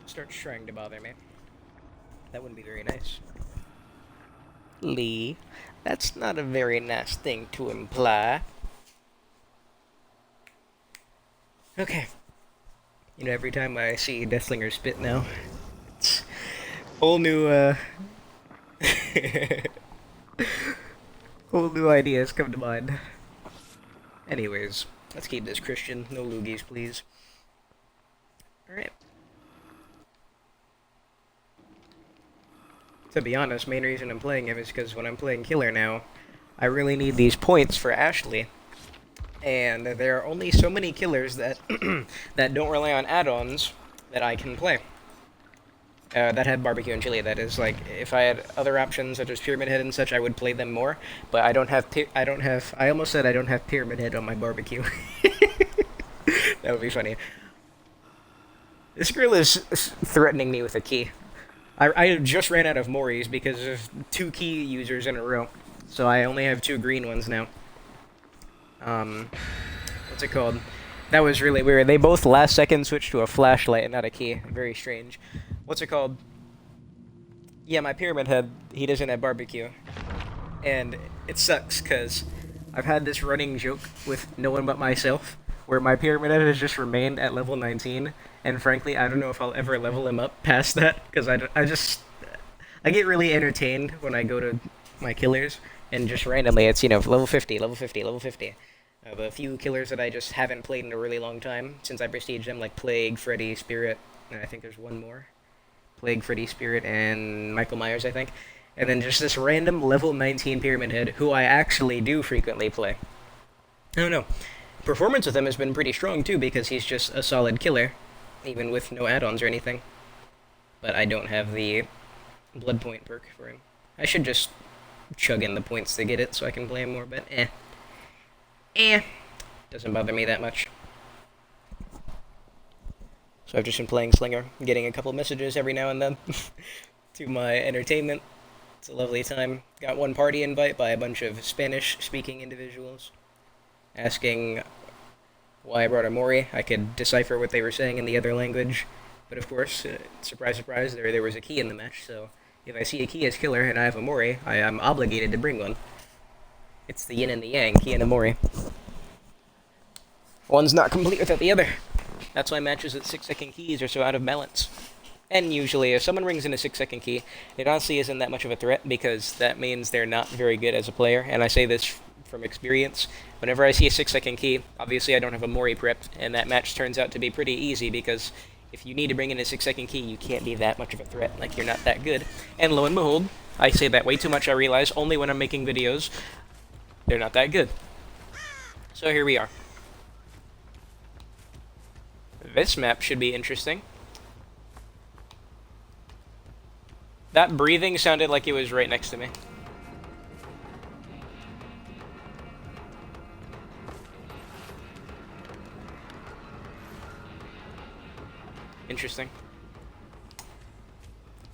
starts trying to bother me. That wouldn't be very nice. Lee, that's not a very nice thing to imply. Okay. You know, every time I see Deathslinger spit now, it's whole new, whole new ideas come to mind. Anyways, let's keep this Christian. No loogies, please. Alright. To be honest, main reason I'm playing him is because when I'm playing Killer now, I really need these points for Ashley. And there are only so many killers that that don't rely on add-ons that I can play. That had barbecue and chili. That is, like, if I had other options such as Pyramid Head and such, I would play them more. But I don't have. I almost said I don't have Pyramid Head on my barbecue. That would be funny. This girl is threatening me with a key. I just ran out of Moris because of 2 key users in a row, so I only have 2 green ones now. What's it called? That was really weird. They both last second switched to a flashlight and not a key. Very strange. What's it called? Yeah, my Pyramid Head, he doesn't have barbecue. And it sucks, because I've had this running joke with no one but myself, where my Pyramid Head has just remained at level 19, and frankly, I don't know if I'll ever level him up past that, because I get really entertained when I go to my killers, and just randomly it's, you know, level 50, level 50, level 50. The few killers that I just haven't played in a really long time, since I prestiged them, like Plague, Freddy, Spirit, and I think there's one more. Plague, Freddy, Spirit, and Michael Myers, I think. And then just this random level 19 Pyramid Head, who I actually do frequently play. I don't know. Performance with him has been pretty strong, too, because he's just a solid killer, even with no add-ons or anything. But I don't have the blood point perk for him. I should just chug in the points to get it so I can play him more, but doesn't bother me that much. So I've just been playing Slinger, getting a couple messages every now and then to my entertainment. It's a lovely time. Got one party invite by a bunch of Spanish-speaking individuals asking why I brought a Mori. I could decipher what they were saying in the other language, but of course, surprise, surprise, there was a key in the match, so if I see a key as killer and I have a Mori, I am obligated to bring one. It's the yin and the yang, key and a Mori. One's not complete without the other. That's why matches at 6-second keys are so out of balance. And usually, if someone rings in a 6-second key, it honestly isn't that much of a threat, because that means they're not very good as a player, and I say this from experience. Whenever I see a 6-second key, obviously I don't have a Mori prepped, and that match turns out to be pretty easy, because if you need to bring in a 6-second key, you can't be that much of a threat, like you're not that good. And lo and behold, I say that way too much, I realize, only when I'm making videos, they're not that good. So here we are. This map should be interesting. That breathing sounded like it was right next to me. Interesting.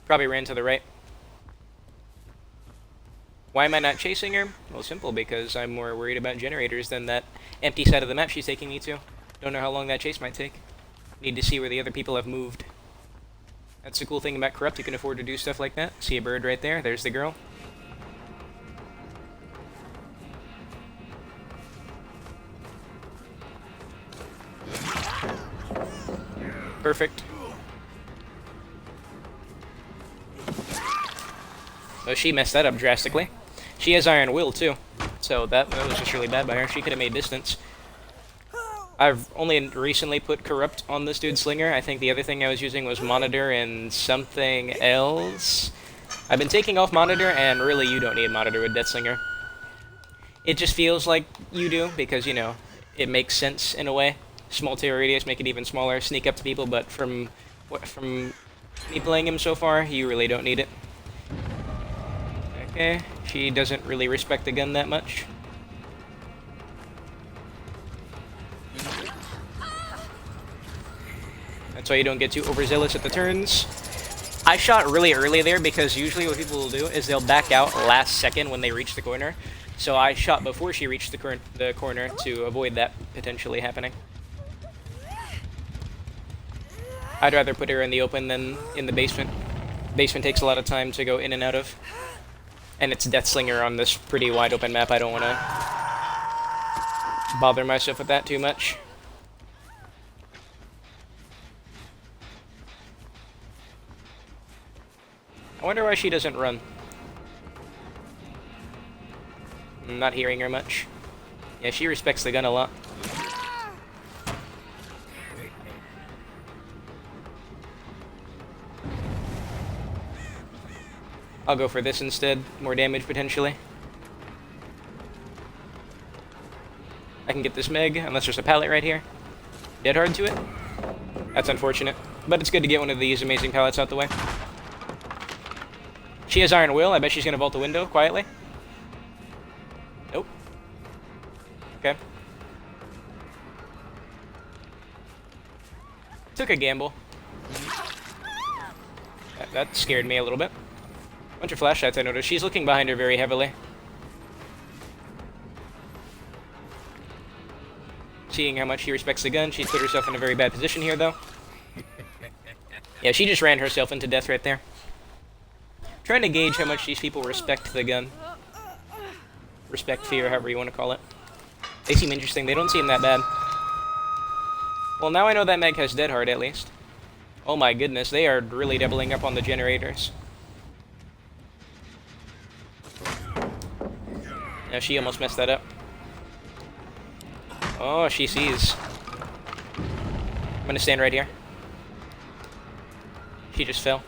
Probably ran to the right. Why am I not chasing her? Well, simple, because I'm more worried about generators than that empty side of the map she's taking me to. Don't know how long that chase might take. Need to see where the other people have moved. That's the cool thing about Corrupt, you can afford to do stuff like that. See a bird right there, there's the girl. Perfect. Oh, she messed that up drastically. She has Iron Will, too. So that was just really bad by her. She could have made distance. I've only recently put Corrupt on this dude's Slinger. I think the other thing I was using was Monitor and something else. I've been taking off Monitor, and really you don't need Monitor with Deathslinger. It just feels like you do, because, you know, it makes sense in a way. Small tear radius, make it even smaller, sneak up to people, but from me playing him so far, you really don't need it. Okay, she doesn't really respect the gun that much. That's why you don't get too overzealous at the turns. I shot really early there because usually what people will do is they'll back out last second when they reach the corner. So I shot before she reached the corner to avoid that potentially happening. I'd rather put her in the open than in the basement. Basement takes a lot of time to go in and out of. And it's Death Slinger on this pretty wide open map. I don't want to bother myself with that too much. I wonder why she doesn't run. I'm not hearing her much. Yeah, she respects the gun a lot. I'll go for this instead. More damage, potentially. I can get this Meg, unless there's a pallet right here. Dead hard to it. That's unfortunate. But it's good to get one of these amazing pallets out the way. She has Iron Will. I bet she's going to vault the window quietly. Nope. Okay. Took a gamble. That scared me a little bit. Bunch of flashlights, I noticed. She's looking behind her very heavily. Seeing how much she respects the gun, she's put herself in a very bad position here, though. Yeah, she just ran herself into death right there. Trying to gauge how much these people respect the gun. Respect, fear, however you want to call it. They seem interesting. They don't seem that bad. Well, now I know that Meg has Dead Hard, at least. Oh my goodness, they are really doubling up on the generators. Yeah, she almost messed that up. Oh, she sees. I'm gonna stand right here. She just fell.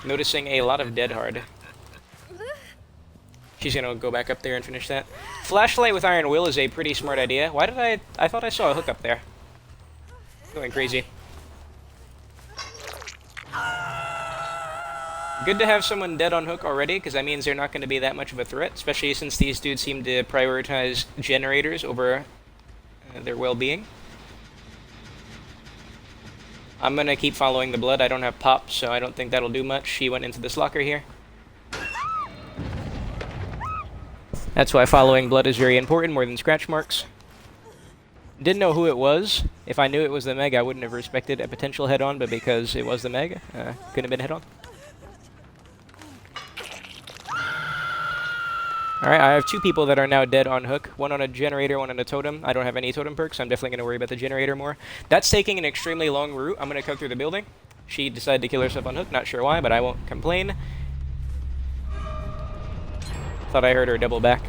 Noticing a lot of Dead Hard. She's gonna go back up there and finish that. Flashlight with Iron Will is a pretty smart idea. Why did I thought I saw a hook up there. Going crazy. Good to have someone dead on hook already, because that means they're not going to be that much of a threat, especially since these dudes seem to prioritize generators over their well-being. I'm going to keep following the blood. I don't have pop, so I don't think that'll do much. She went into this locker here. That's why following blood is very important, more than scratch marks. Didn't know who it was. If I knew it was the Meg, I wouldn't have respected a potential head-on, but because it was the Meg, couldn't have been head-on. Alright, I have two people that are now dead on hook. One on a generator, one on a totem. I don't have any totem perks, so I'm definitely going to worry about the generator more. That's taking an extremely long route. I'm going to cut through the building. She decided to kill herself on hook. Not sure why, but I won't complain. Thought I heard her double back.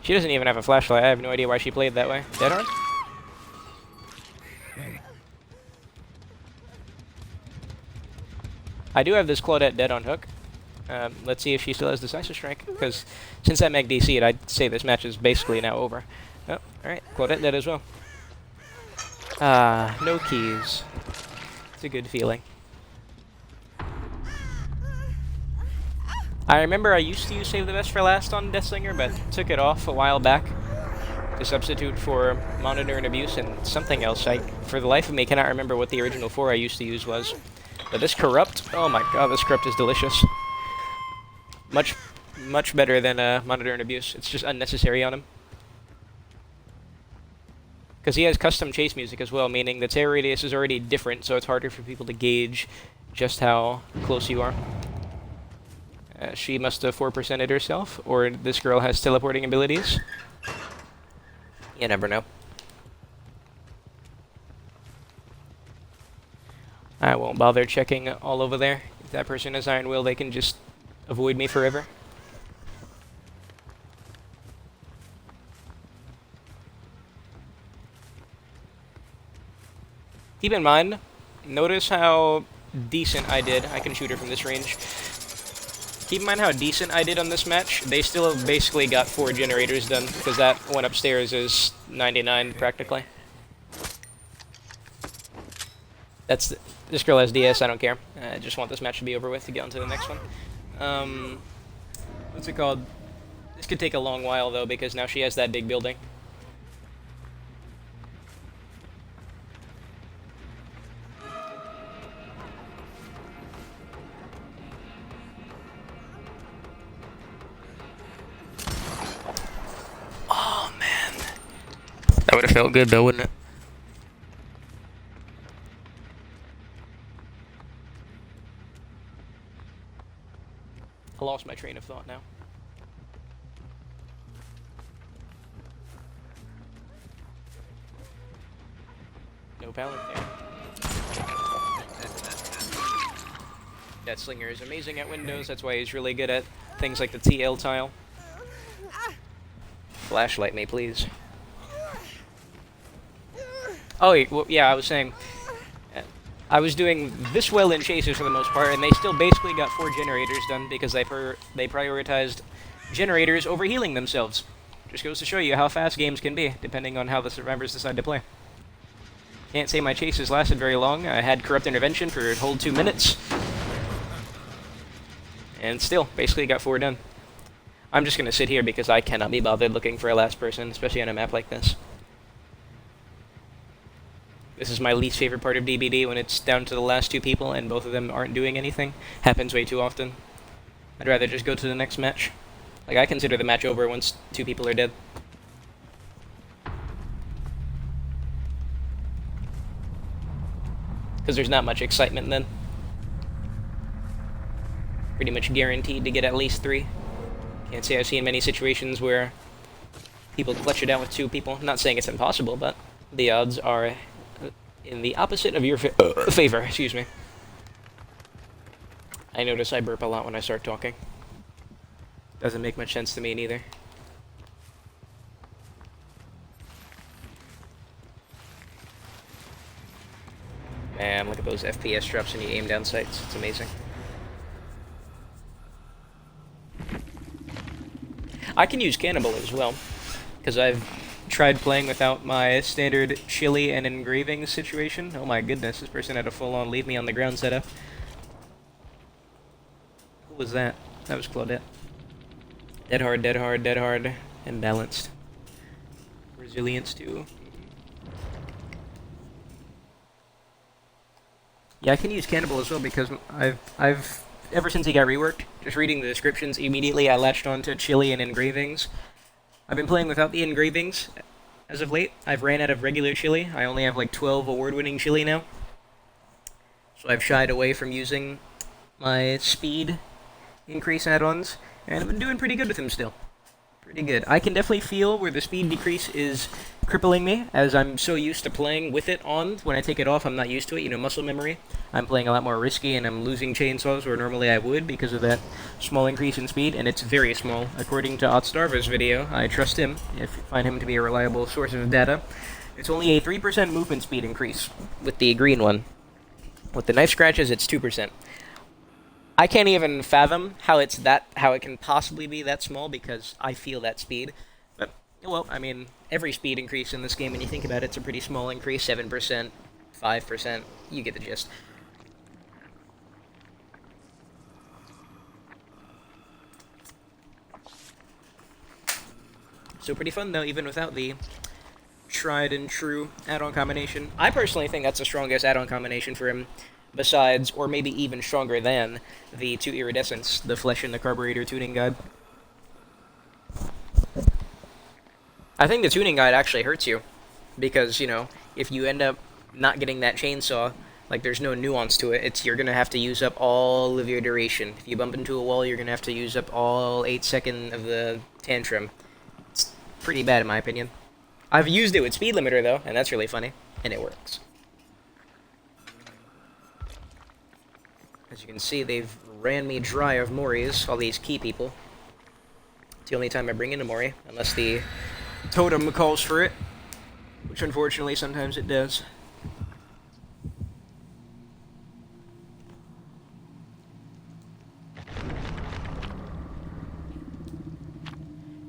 She doesn't even have a flashlight. I have no idea why she played that way. Dead hard? I do have this Claudette dead on hook. Let's see if she still has Decisive Strike, because since that Meg DC'd, I'd say this match is basically now over. Oh, alright, Claudette dead as well. No keys. It's a good feeling. I remember I used to use Save the Best for Last on Deathslinger, but took it off a while back to substitute for Monitor and Abuse and something else. I, for the life of me, cannot remember what the original 4 I used to use was. But this Corrupt, oh my god, this Corrupt is delicious. Much better than Monitor and Abuse. It's just unnecessary on him. Because he has custom chase music as well, meaning the terror radius is already different, so it's harder for people to gauge just how close you are. She must have 4%ed herself, or this girl has teleporting abilities. You never know. I won't bother checking all over there. If that person has Iron Will, they can just avoid me forever. Keep in mind, notice how decent I did. I can shoot her from this range. Keep in mind how decent I did on this match. They still have basically got 4 generators done, because that one upstairs is 99 practically. That's this girl has DS, I don't care. I just want this match to be over with to get on to the next one. What's it called? This could take a long while, though, because now she has that big building. Oh, man. That would have felt good, though, wouldn't it? I lost my train of thought now. No pallet there. That Slinger is amazing at windows, that's why he's really good at things like the TL tile. Flashlight me, please. Oh, well, yeah, I was saying, I was doing this well in chases for the most part, and they still basically got 4 generators done because they prioritized generators over healing themselves. Just goes to show you how fast games can be, depending on how the survivors decide to play. Can't say my chases lasted very long. I had Corrupt Intervention for a whole 2 minutes. And still, basically got 4 done. I'm just going to sit here because I cannot be bothered looking for a last person, especially on a map like this. This is my least favorite part of DBD, when it's down to the last 2 people and both of them aren't doing anything. Happens way too often. I'd rather just go to the next match. Like, I consider the match over once 2 people are dead. Because there's not much excitement then. Pretty much guaranteed to get at least 3. Can't say I've seen many situations where people clutch it out with 2 people. I'm not saying it's impossible, but the odds are in the opposite of your favor. Excuse me. I notice I burp a lot when I start talking. Doesn't make much sense to me neither. Man, look at those FPS drops when you aim down sights. It's amazing. I can use Cannibal as well, because I've tried playing without my standard chili and engraving situation. Oh my goodness, this person had a full-on leave me on the ground setup. Who was that? That was Claudette. Dead hard, dead hard, dead hard, and balanced. Resilience too. Yeah, I can use Cannibal as well because I've ever since he got reworked, just reading the descriptions, immediately I latched onto chili and engravings. I've been playing without the engravings as of late. I've ran out of regular chili. I only have like 12 award-winning chili now. So I've shied away from using my speed increase add-ons, and I've been doing pretty good with them still. Pretty good. I can definitely feel where the speed decrease is crippling me, as I'm so used to playing with it on. When I take it off, I'm not used to it, you know, muscle memory. I'm playing a lot more risky, and I'm losing chainsaws where normally I would because of that small increase in speed, and it's very small. According to Otstarva's video, I trust him, if you find him to be a reliable source of data. It's only a 3% movement speed increase with the green one. With the knife scratches, it's 2%. I can't even fathom how it can possibly be that small because I feel that speed. But, well, I mean, every speed increase in this game, when you think about it, it's a pretty small increase, 7%, 5%, you get the gist. So pretty fun, though, even without the tried and true add-on combination. I personally think that's the strongest add-on combination for him, besides, or maybe even stronger than, the 2 Iridescents, the Flesh and the Carburetor tuning guide. I think the tuning guide actually hurts you, because, you know, if you end up not getting that chainsaw, like, there's no nuance to it. You're gonna have to use up all of your duration. If you bump into a wall, you're gonna have to use up all 8 seconds of the tantrum. It's pretty bad, in my opinion. I've used it with Speed Limiter, though, and that's really funny, and it works. As you can see, they've ran me dry of Moris, all these key people. It's the only time I bring in a Mori, unless the totem calls for it, which unfortunately sometimes it does.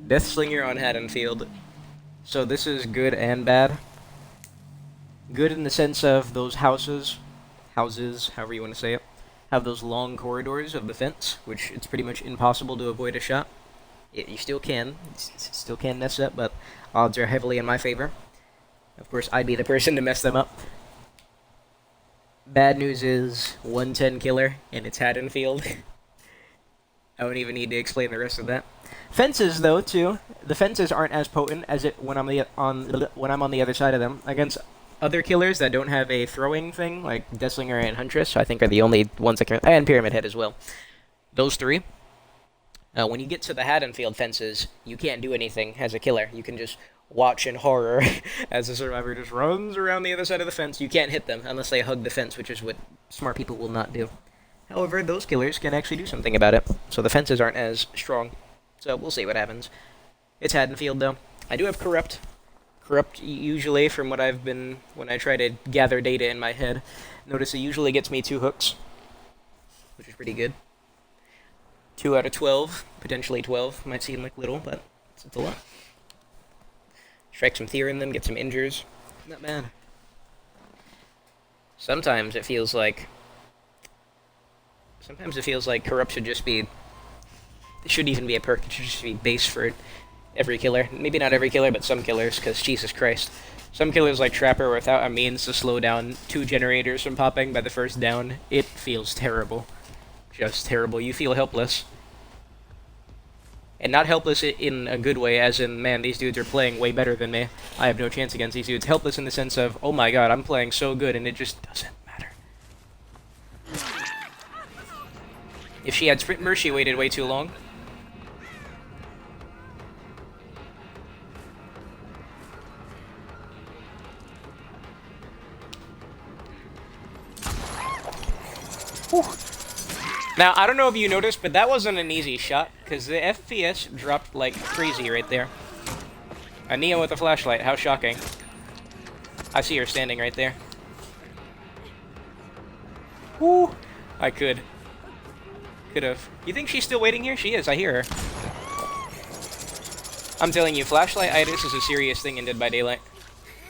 Death Slinger on Haddonfield. So this is good and bad. Good in the sense of those houses, however you want to say it, have those long corridors of the fence, which it's pretty much impossible to avoid a shot. You still can. Still can mess up, but odds are heavily in my favor. Of course, I'd be the person to mess them up. Bad news is 110 killer, and it's Haddonfield. I don't even need to explain the rest of that. Fences, though, too. The fences aren't as potent as it when I'm on the other side of them against other killers that don't have a throwing thing, like Deathslinger and Huntress. I think are the only ones that can, and Pyramid Head as well. Those three. When you get to the Haddonfield fences, you can't do anything as a killer. You can just watch in horror as the survivor just runs around the other side of the fence. You can't hit them unless they hug the fence, which is what smart people will not do. However, those killers can actually do something about it, so the fences aren't as strong. So we'll see what happens. It's Haddonfield, though. I do have Corrupt. Corrupt, usually, from what I've been, when I try to gather data in my head, notice it usually gets me 2 hooks, which is pretty good. 2 out of 12, potentially 12. Might seem like little, but it's a lot. Strike some Fear in them, get some injures. Not bad. Sometimes it feels like Corrupt should just be... It shouldn't even be a perk, it should just be base for every killer. Maybe not every killer, but some killers, because Jesus Christ. Some killers like Trapper without a means to slow down 2 generators from popping by the first down, it feels terrible. Just terrible. You feel helpless. And not helpless in a good way, as in, man, these dudes are playing way better than me. I have no chance against these dudes. Helpless in the sense of, oh my god, I'm playing so good, and it just doesn't matter. If she had Sprint Burst, she waited way too long. Whew. Now, I don't know if you noticed, but that wasn't an easy shot, because the FPS dropped like crazy right there. A Nia with a flashlight, how shocking. I see her standing right there. Woo! I could. Could've. You think she's still waiting here? She is, I hear her. I'm telling you, flashlight-itis is a serious thing in Dead by Daylight.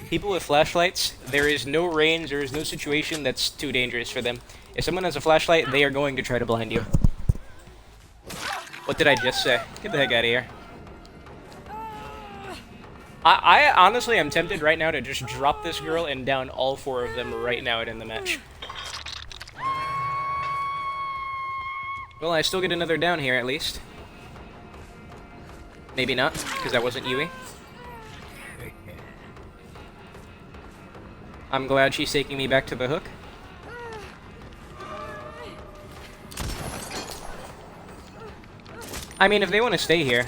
People with flashlights, there is no range, there is no situation that's too dangerous for them. If someone has a flashlight, they are going to try to blind you. What did I just say? Get the heck out of here. I honestly am tempted right now to just drop this girl and down all 4 of them right now and end the match. Well, I still get another down here at least. Maybe not, because that wasn't Yui. I'm glad she's taking me back to the hook. I mean, if they want to stay here.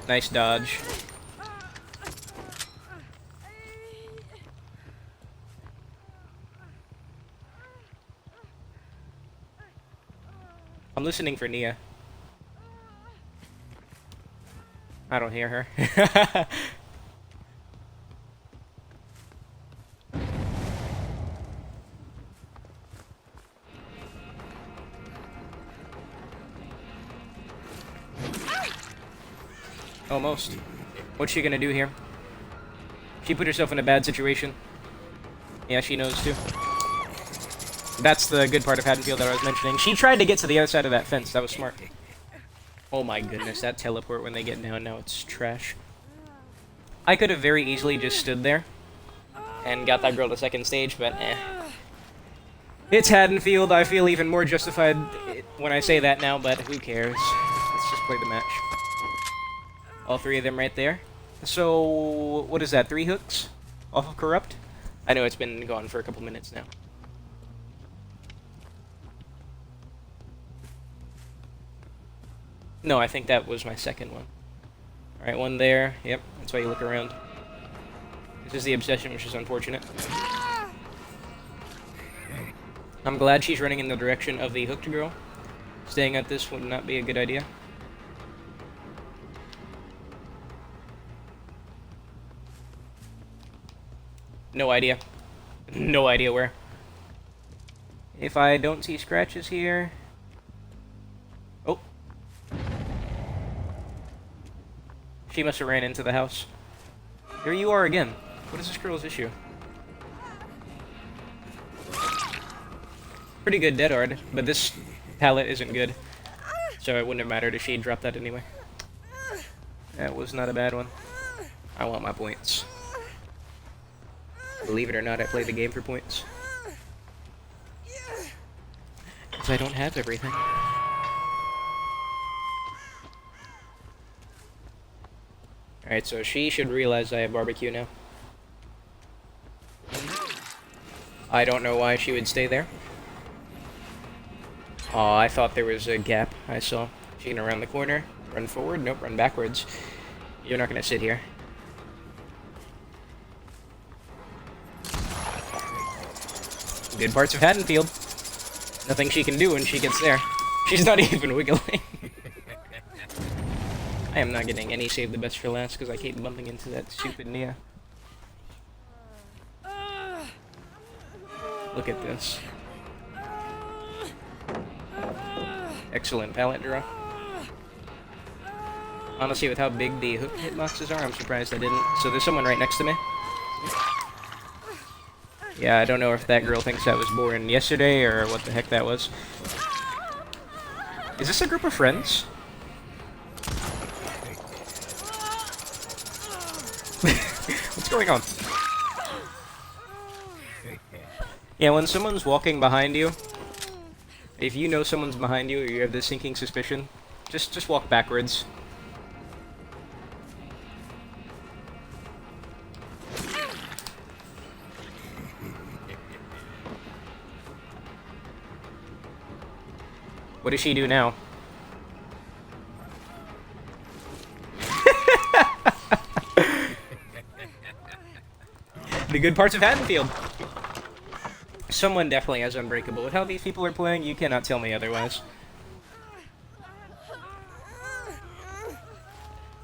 Nice dodge. I'm listening for Nia. I don't hear her. Almost. What's she gonna do here? She put herself in a bad situation. Yeah, she knows too. That's the good part of Haddonfield that I was mentioning. She tried to get to the other side of that fence. That was smart. Oh my goodness, that teleport when they get down, now it's trash. I could have very easily just stood there and got that girl to second stage, but eh. It's Haddonfield. I feel even more justified when I say that now, but who cares? Let's just play the match. All 3 of them right there. So, what is that, 3 hooks off of Corrupt? I know it's been gone for a couple minutes now. No, I think that was my second one. Alright, one there. Yep, that's why you look around. This is the obsession, which is unfortunate. I'm glad she's running in the direction of the hooked girl. Staying at this would not be a good idea. No idea. No idea where. If I don't see scratches here... Oh. She must have ran into the house. Here you are again. What is this girl's issue? Pretty good dead hard, but this palette isn't good. So it wouldn't have mattered if she dropped that anyway. That was not a bad one. I want my points. Believe it or not, I play the game for points. Because I don't have everything. Alright, so she should realize I have barbecue now. I don't know why she would stay there. Aw, I thought there was a gap I saw. She can around the corner. Run forward? Nope, run backwards. You're not gonna sit here. Good parts of Haddonfield. Nothing she can do when she gets there. She's not even wiggling. I am not getting any save the best for last because I keep bumping into that stupid Nia. Look at this. Excellent pallet draw. Honestly, with how big the hook hitboxes are, I'm surprised I didn't. So there's someone right next to me. Yeah, I don't know if that girl thinks that was born yesterday or what the heck that was. Is this a group of friends? What's going on? Yeah, when someone's walking behind you, if you know someone's behind you or you have this sinking suspicion, just walk backwards. What does she do now? The good parts of Haddonfield. Someone definitely has Unbreakable. With how these people are playing, you cannot tell me otherwise.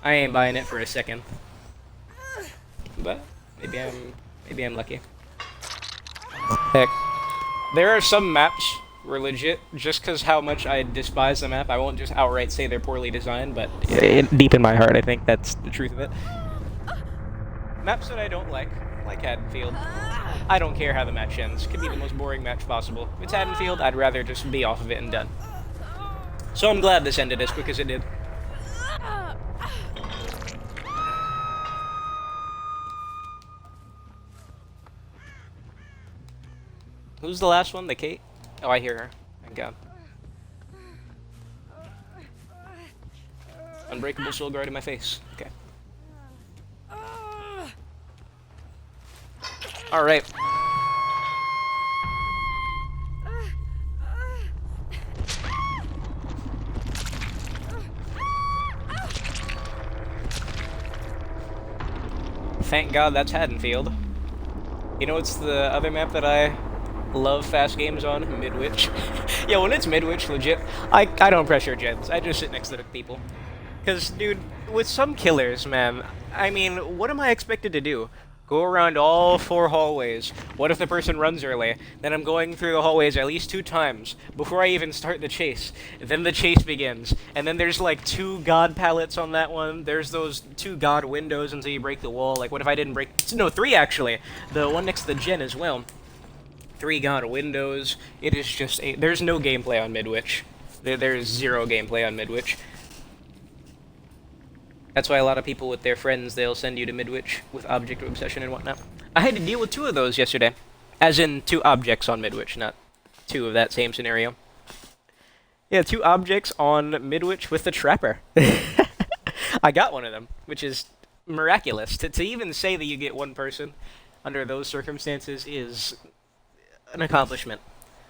I ain't buying it for a second. But maybe I'm lucky. Heck. There are some maps where legit, just because how much I despise the map, I won't just outright say they're poorly designed, but deep in my heart, I think that's the truth of it. Maps that I don't like Haddonfield. I don't care how the match ends. Could be the most boring match possible. If it's Haddonfield, I'd rather just be off of it and done. So I'm glad this ended as quick as it did. Who's the last one? The Kate? Oh, I hear her. Thank God. Unbreakable soul guard in my face. Okay. Alright. Thank God that's Haddonfield. You know what's the other map that I love fast games on? Midwich. Yeah, when it's Midwich, legit, I don't pressure gens. I just sit next to the people. Because, dude, with some killers, man, I mean, what am I expected to do? Go around all 4 hallways. What if the person runs early? Then I'm going through the hallways at least 2 times before I even start the chase. Then the chase begins. And then there's like 2 god pallets on that one. There's those 2 god windows until you break the wall. Like, what if I didn't break... No, 3 actually. The one next to the gen as well. 3 god windows. It is just a... There's no gameplay on Midwich. There's 0 gameplay on Midwich. That's why a lot of people with their friends, they'll send you to Midwich with object obsession and whatnot. I had to deal with 2 of those yesterday. As in 2 objects on Midwich, not 2 of that same scenario. Yeah, 2 objects on Midwich with the Trapper. I got one of them, which is miraculous. To even say that you get 1 person under those circumstances is an accomplishment.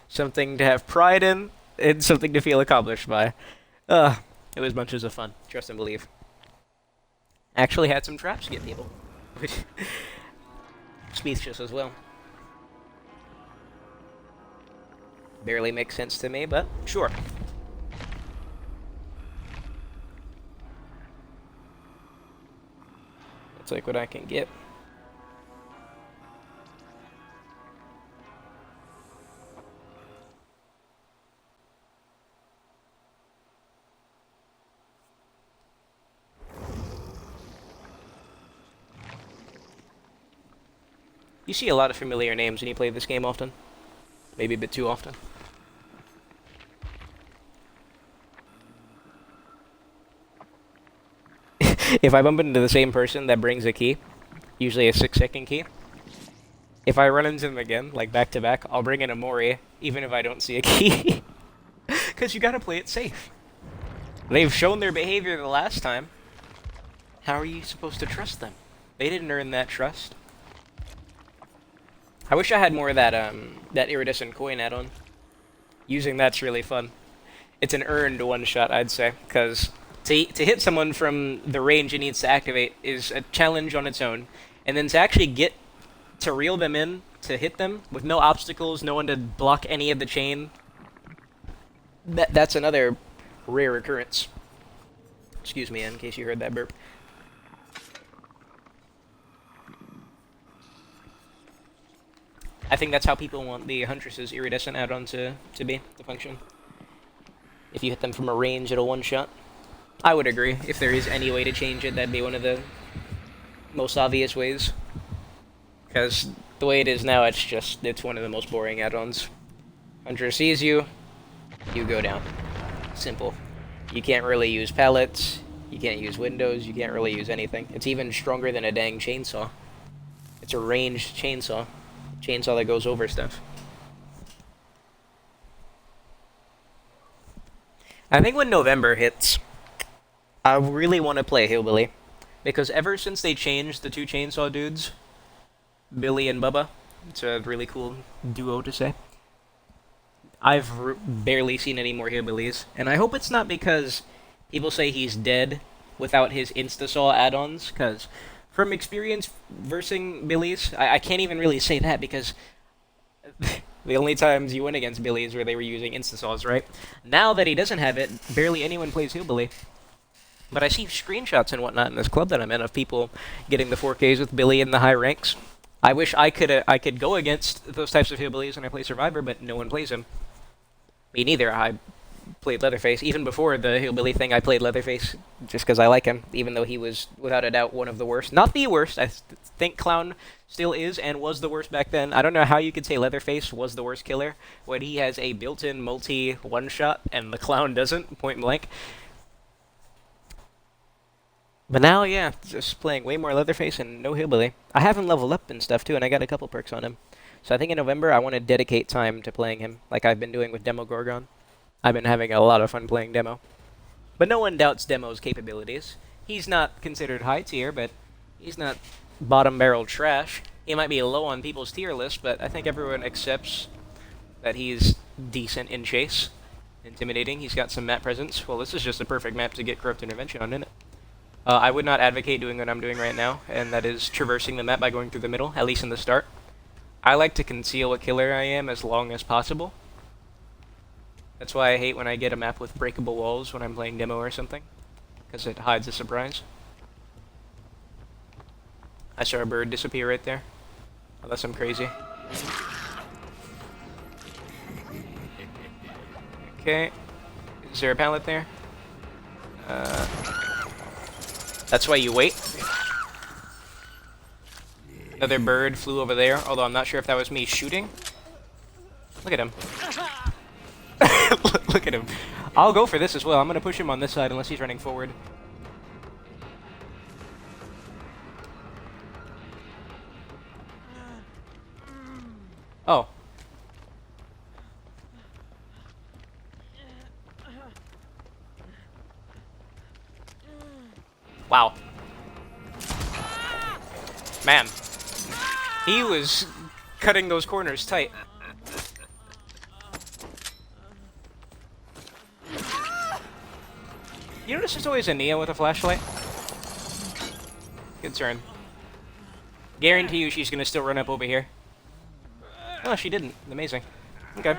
Something to have pride in, and something to feel accomplished by. It was bunches of fun. Trust and believe. Actually had some traps to get people. Which speechless as well. Barely makes sense to me, but sure. I'll take what I can get. You see a lot of familiar names when you play this game often. Maybe a bit too often. If I bump into the same person that brings a key, usually a 6-second key, if I run into them again, like back to back, I'll bring in a Mori, even if I don't see a key. Because you gotta play it safe. They've shown their behavior the last time. How are you supposed to trust them? They didn't earn that trust. I wish I had more of that iridescent coin add-on. Using that's really fun. It's an earned one-shot, I'd say, because to hit someone from the range it needs to activate is a challenge on its own, and then to actually get to reel them in, to hit them, with no obstacles, no one to block any of the chain, that's another rare occurrence. Excuse me, in case you heard that burp. I think that's how people want the Huntress's iridescent add-on to function. If you hit them from a range, it'll one-shot. I would agree. If there is any way to change it, that'd be one of the most obvious ways. Because the way it is now, it's one of the most boring add-ons. Hunter sees you, you go down. Simple. You can't really use pallets, you can't use windows, you can't really use anything. It's even stronger than a dang chainsaw. It's a ranged chainsaw. Chainsaw that goes over stuff. I think when November hits, I really want to play Hillbilly. Because ever since they changed the two chainsaw dudes, Billy and Bubba, it's a really cool duo to say, I've barely seen any more Hillbillies. And I hope it's not because people say he's dead without his Instasaw add-ons, because from experience versing Billies, I can't even really say that because the only times you win against Billies were they were using Instasaws, right? Now that he doesn't have it, barely anyone plays Hillbilly. But I see screenshots and whatnot in this club that I'm in of people getting the 4Ks with Billy in the high ranks. I wish I could go against those types of Hillbillies when I play Survivor, but no one plays him. Me neither. I played Leatherface. Even before the Hillbilly thing, I played Leatherface just because I like him, even though he was, without a doubt, one of the worst. Not the worst. I think Clown still is and was the worst back then. I don't know how you could say Leatherface was the worst killer when he has a built-in multi one-shot and the Clown doesn't, point blank. But now, yeah, just playing way more Leatherface and no Hillbilly. I have him leveled up and stuff, too, and I got a couple perks on him. So I think in November, I want to dedicate time to playing him, like I've been doing with Demo Gorgon. I've been having a lot of fun playing Demo. But no one doubts Demo's capabilities. He's not considered high tier, but he's not bottom barrel trash. He might be low on people's tier list, but I think everyone accepts that he's decent in chase. Intimidating, he's got some map presence. Well, this is just a perfect map to get Corrupt Intervention on, isn't it? I would not advocate doing what I'm doing right now, and that is traversing the map by going through the middle, at least in the start. I like to conceal what killer I am as long as possible. That's why I hate when I get a map with breakable walls when I'm playing Demo or something, because it hides a surprise. I saw a bird disappear right there, unless I'm crazy. Okay, is there a pallet there? That's why you wait. Another bird flew over there, although I'm not sure if that was me shooting. Look at him. Look at him. I'll go for this as well. I'm going to push him on this side unless he's running forward. Oh. Wow. Man. He was cutting those corners tight. You notice there's always a Nia with a flashlight? Good turn. Guarantee you she's gonna still run up over here. Oh, she didn't. Amazing. Okay.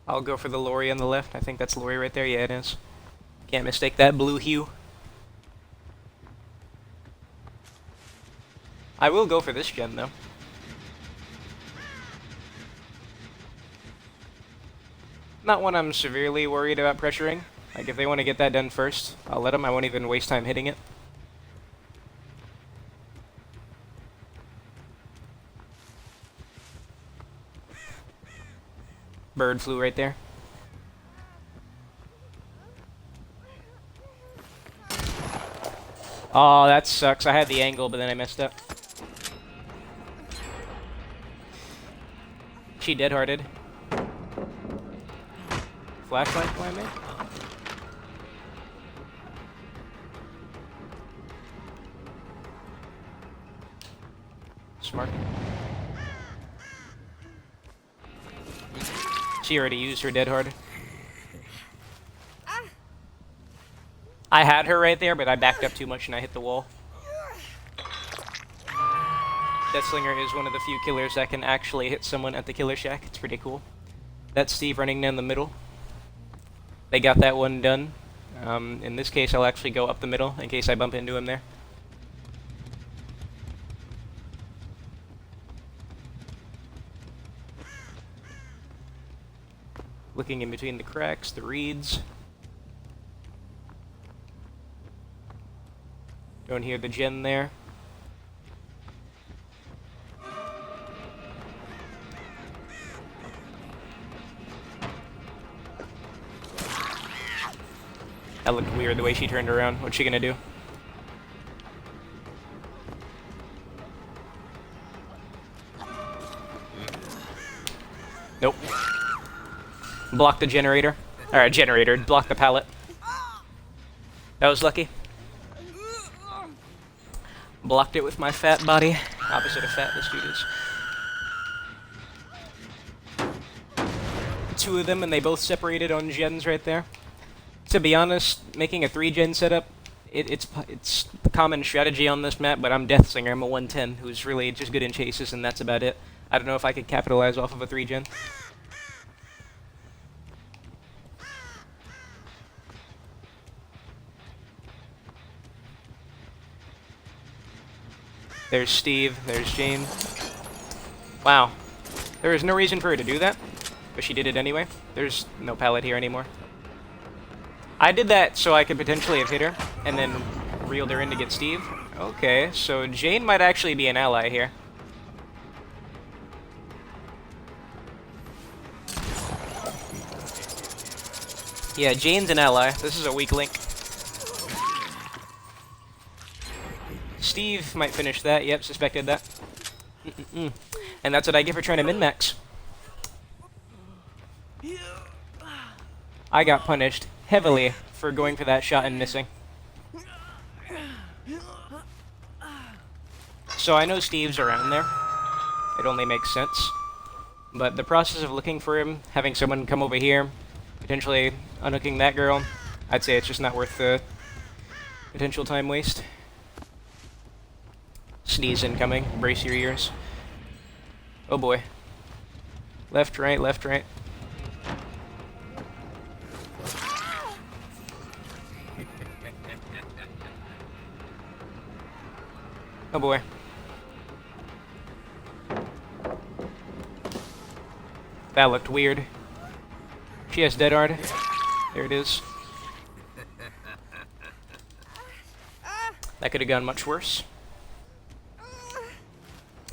I'll go for the Lori on the left. I think that's Lori right there. Yeah, it is. Can't mistake that blue hue. I will go for this gen, though. Not one I'm severely worried about pressuring. Like, if they want to get that done first, I'll let them. I won't even waste time hitting it. Bird flew right there. Oh, that sucks. I had the angle, but then I messed up. She dead-hearted. Flashlight climbing? Smart. She already used her dead hard. I had her right there, but I backed up too much and I hit the wall. Deathslinger is one of the few killers that can actually hit someone at the killer shack. It's pretty cool. That's Steve running down the middle. They got that one done. In this case, I'll actually go up the middle in case I bump into him there. Looking in between the cracks, the reeds. Don't hear the gen there. That looked weird the way she turned around. What's she gonna do? Nope. Block the generator. Alright, generator. Block the pallet. That was lucky. Blocked it with my fat body. Opposite of fat, this dude is. Two of them, and they both separated on gens right there. To be honest, making a 3-gen setup, it's the common strategy on this map, but I'm Deathslinger. I'm a 110 who's really just good in chases, and that's about it. I don't know if I could capitalize off of a 3-gen. There's Steve, there's Jane. Wow. There was no reason for her to do that, but she did it anyway. There's no pallet here anymore. I did that so I could potentially have hit her, and then reeled her in to get Steve. Okay, so Jane might actually be an ally here. Yeah, Jane's an ally. This is a weak link. Steve might finish that. Yep, suspected that. And that's what I get for trying to min-max. I got punished heavily for going for that shot and missing. So I know Steve's around there. It only makes sense. But the process of looking for him, having someone come over here, potentially unhooking that girl, I'd say it's just not worth the potential time waste. Sneeze incoming. Brace your ears. Oh boy. Left, right, left, right. Oh boy. That looked weird. She has dead hard. There it is. That could have gone much worse.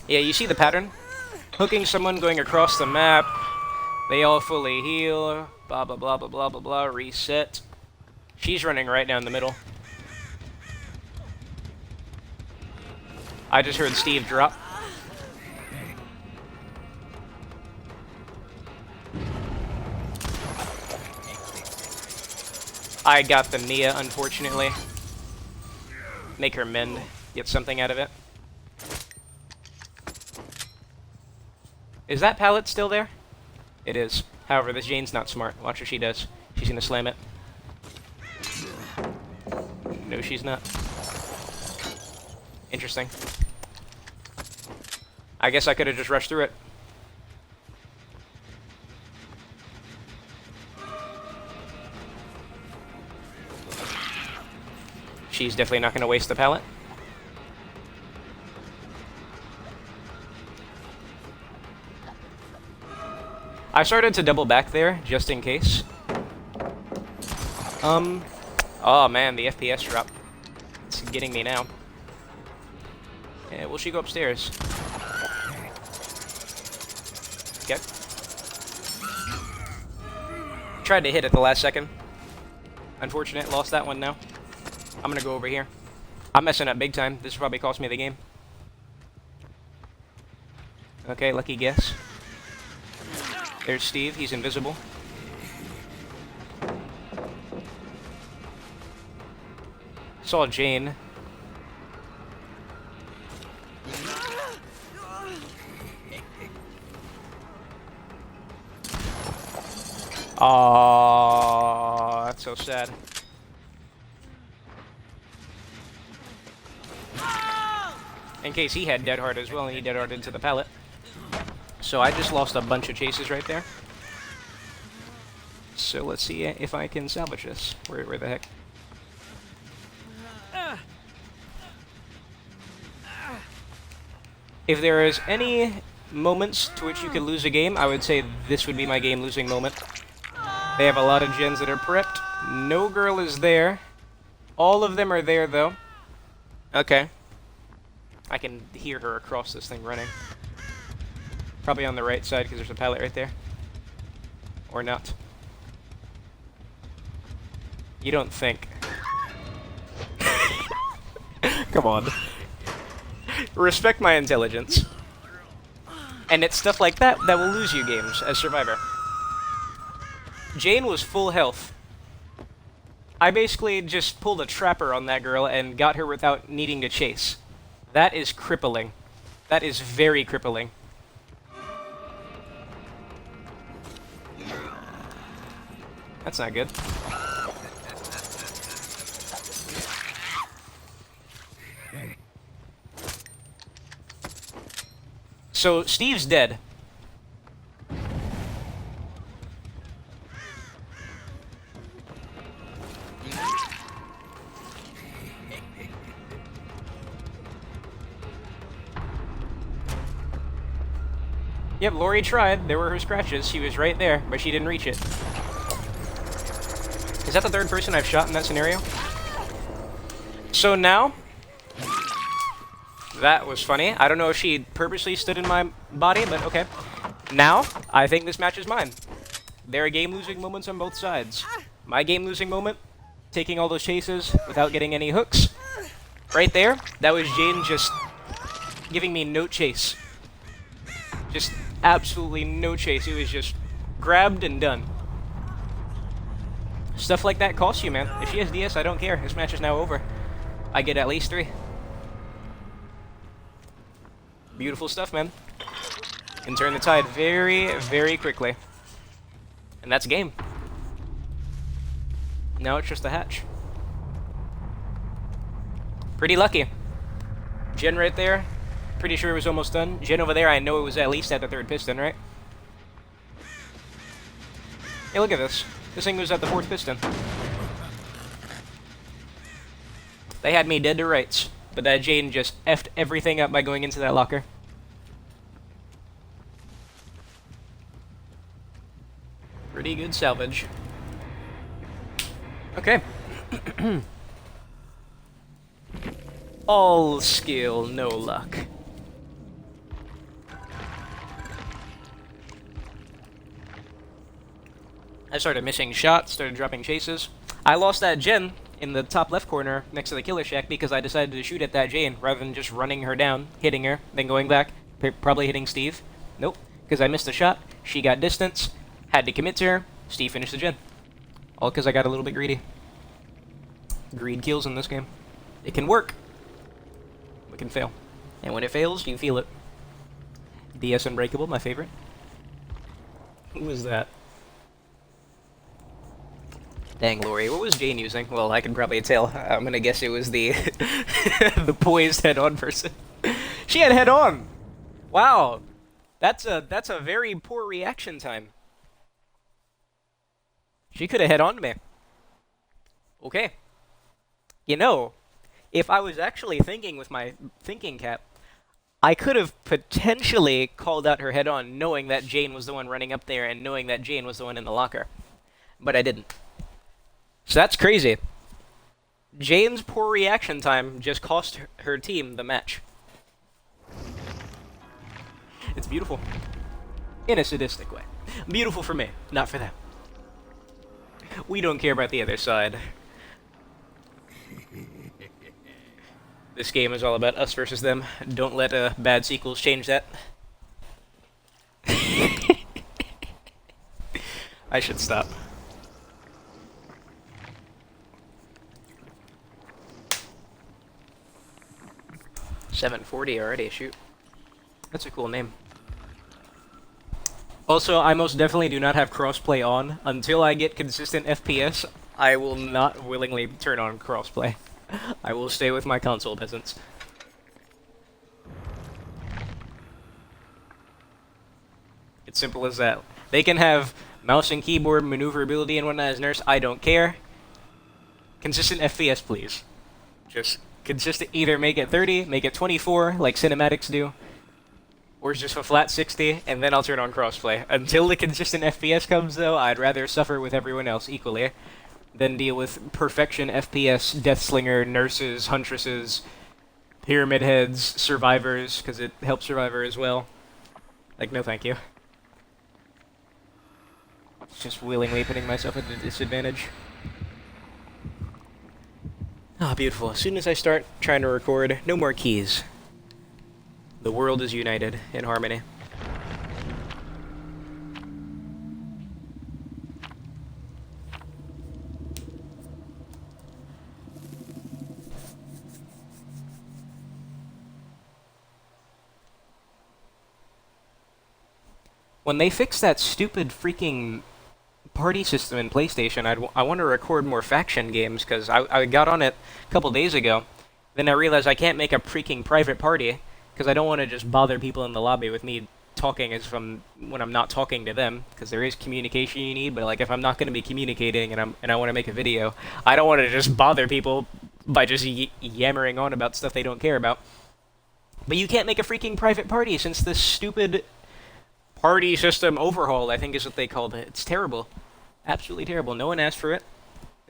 Yeah, you see the pattern? Hooking someone going across the map. They all fully heal. Blah, blah, blah, blah, blah, blah, blah. Reset. She's running right down the middle. I just heard Steve drop. I got the Nia, unfortunately. Make her mend. Get something out of it. Is that pallet still there? It is. However, this Jane's not smart. Watch what she does. She's gonna slam it. No, she's not. Interesting. I guess I could have just rushed through it. She's definitely not gonna waste the pallet. I started to double back there, just in case. Oh man, the FPS drop. It's getting me now. Yeah, will she go upstairs? Okay. tried to hit at the last second. Unfortunate, lost that one now. I'm gonna go over here. I'm messing up big time. This probably cost me the game. Okay, lucky guess. There's Steve, he's invisible. Saw Jane. Aww, that's so sad. In case he had Dead Hard as well, and he Dead Hard into the pallet. So I just lost a bunch of chases right there. So let's see if I can salvage this. Where the heck? If there is any moments to which you could lose a game, I would say this would be my game-losing moment. They have a lot of gens that are prepped. No girl is there. All of them are there, though. Okay. I can hear her across this thing running. Probably on the right side, because there's a pallet right there. Or not. You don't think. Come on. Respect my intelligence. And it's stuff like that that will lose you games as Survivor. Jane was full health. I basically just pulled a trapper on that girl and got her without needing to chase. That is crippling. That is very crippling. That's not good. So, Steve's dead. Yep, Lori tried. There were her scratches. She was right there, but she didn't reach it. Is that the third person I've shot in that scenario? So now... That was funny. I don't know if she purposely stood in my body, but okay. Now, I think this match is mine. There are game-losing moments on both sides. My game-losing moment, taking all those chases without getting any hooks. Right there, that was Jane just giving me no chase. Just absolutely no chase. It was just grabbed and done. Stuff like that costs you, man. If she has DS, I don't care. This match is now over. I get at least 3. Beautiful stuff, man. Can turn the tide very, very quickly. And that's game. Now it's just a hatch. Pretty lucky. Jen right there. Pretty sure it was almost done. Jen over there, I know it was at least at the 3rd piston, right? Hey, look at this. This thing was at the 4th piston. They had me dead to rights. But that Jane just effed everything up by going into that locker. Pretty good salvage. Okay. All skill, no luck. I started missing shots, started dropping chases. I lost that Jen in the top left corner next to the killer shack because I decided to shoot at that Jane rather than just running her down, hitting her, then going back, probably hitting Steve. Nope, because I missed a shot, she got distance, had to commit to her, Steve finished the Jen. All because I got a little bit greedy. Greed kills in this game. It can work. It can fail. And when it fails, you feel it. DS Unbreakable, my favorite. Who was that? Dang, Lori, what was Jane using? Well, I can probably tell. I'm gonna guess it was the the poised head-on person. She had head-on! Wow! That's a very poor reaction time. She could have head-on me. Okay. You know, if I was actually thinking with my thinking cap, I could have potentially called out her head-on knowing that Jane was the one running up there and knowing that Jane was the one in the locker. But I didn't. So that's crazy. Jane's poor reaction time just cost her team the match. It's beautiful. In a sadistic way. Beautiful for me, not for them. We don't care about the other side. This game is all about us versus them. Don't let bad sequels change that. I should stop. $7.40 already, shoot. That's a cool name. Also, I most definitely do not have crossplay on. Until I get consistent FPS, I will not willingly turn on crossplay. I will stay with my console peasants. It's simple as that. They can have mouse and keyboard maneuverability and whatnot as nurse, I don't care. Consistent FPS, please. Just consistent, either make it 30, make it 24, like cinematics do, or just a flat 60, and then I'll turn on crossplay. Until the consistent FPS comes, though, I'd rather suffer with everyone else equally than deal with perfection FPS, Deathslinger, nurses, huntresses, pyramid heads, survivors, because it helps survivor as well. Like, no thank you. Just willingly putting myself at a disadvantage. Ah, beautiful. As soon as I start trying to record, no more keys. The world is united in harmony. When they fix that stupid freaking party system in PlayStation, I want to record more faction games, because I got on it a couple days ago. Then I realized I can't make a freaking private party, because I don't want to just bother people in the lobby with me talking as when I'm not talking to them, because there is communication you need, but like if I'm not going to be communicating and I want to make a video, I don't want to just bother people by just yammering on about stuff they don't care about. But you can't make a freaking private party since this stupid party system overhaul, I think is what they called it. It's terrible. Absolutely terrible. No one asked for it.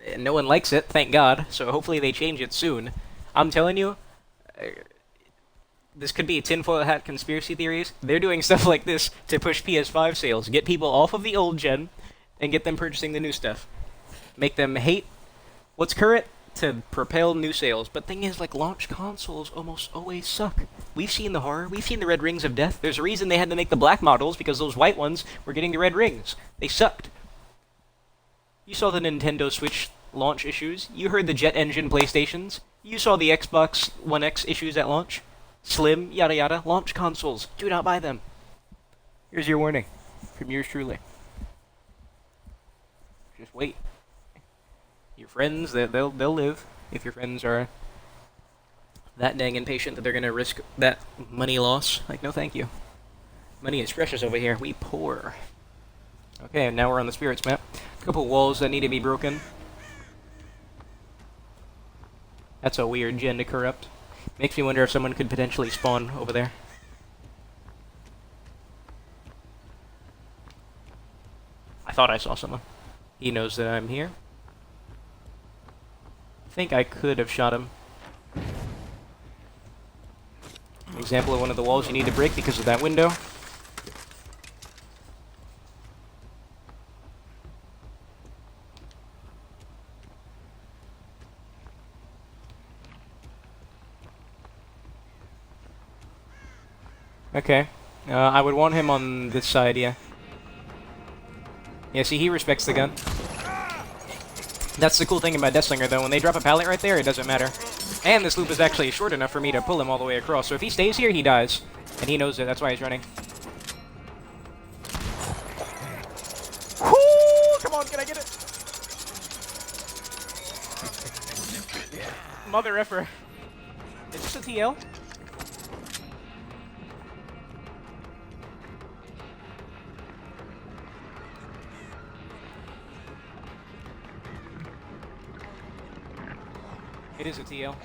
And no one likes it, thank God. So hopefully they change it soon. I'm telling you, this could be tinfoil hat conspiracy theories. They're doing stuff like this to push PS5 sales. Get people off of the old gen and get them purchasing the new stuff. Make them hate what's current to propel new sales. But thing is, like, launch consoles almost always suck. We've seen the horror. We've seen the red rings of death. There's a reason they had to make the black models, because those white ones were getting the red rings. They sucked. You saw the Nintendo Switch launch issues. You heard the jet engine PlayStations. You saw the Xbox One X issues at launch. Slim, yada yada. Launch consoles. Do not buy them. Here's your warning from yours truly. Just wait. Your friends, they'll live. If your friends are that dang impatient that they're gonna risk that money loss, like, no thank you. Money is precious over here. We poor. Okay, and now we're on the spirits map. A couple walls that need to be broken. That's a weird gen to corrupt. Makes me wonder if someone could potentially spawn over there. I thought I saw someone. He knows that I'm here. I think I could have shot him. An example of one of the walls you need to break because of that window. Okay. I would want him on this side, yeah. Yeah, see, he respects the gun. That's the cool thing about Deathslinger, though. When they drop a pallet right there, it doesn't matter. And this loop is actually short enough for me to pull him all the way across. So if he stays here, he dies. And he knows it. That's why he's running. Whoo! Come on, can I get it? Mother effer. Is this a TL? It is a TL.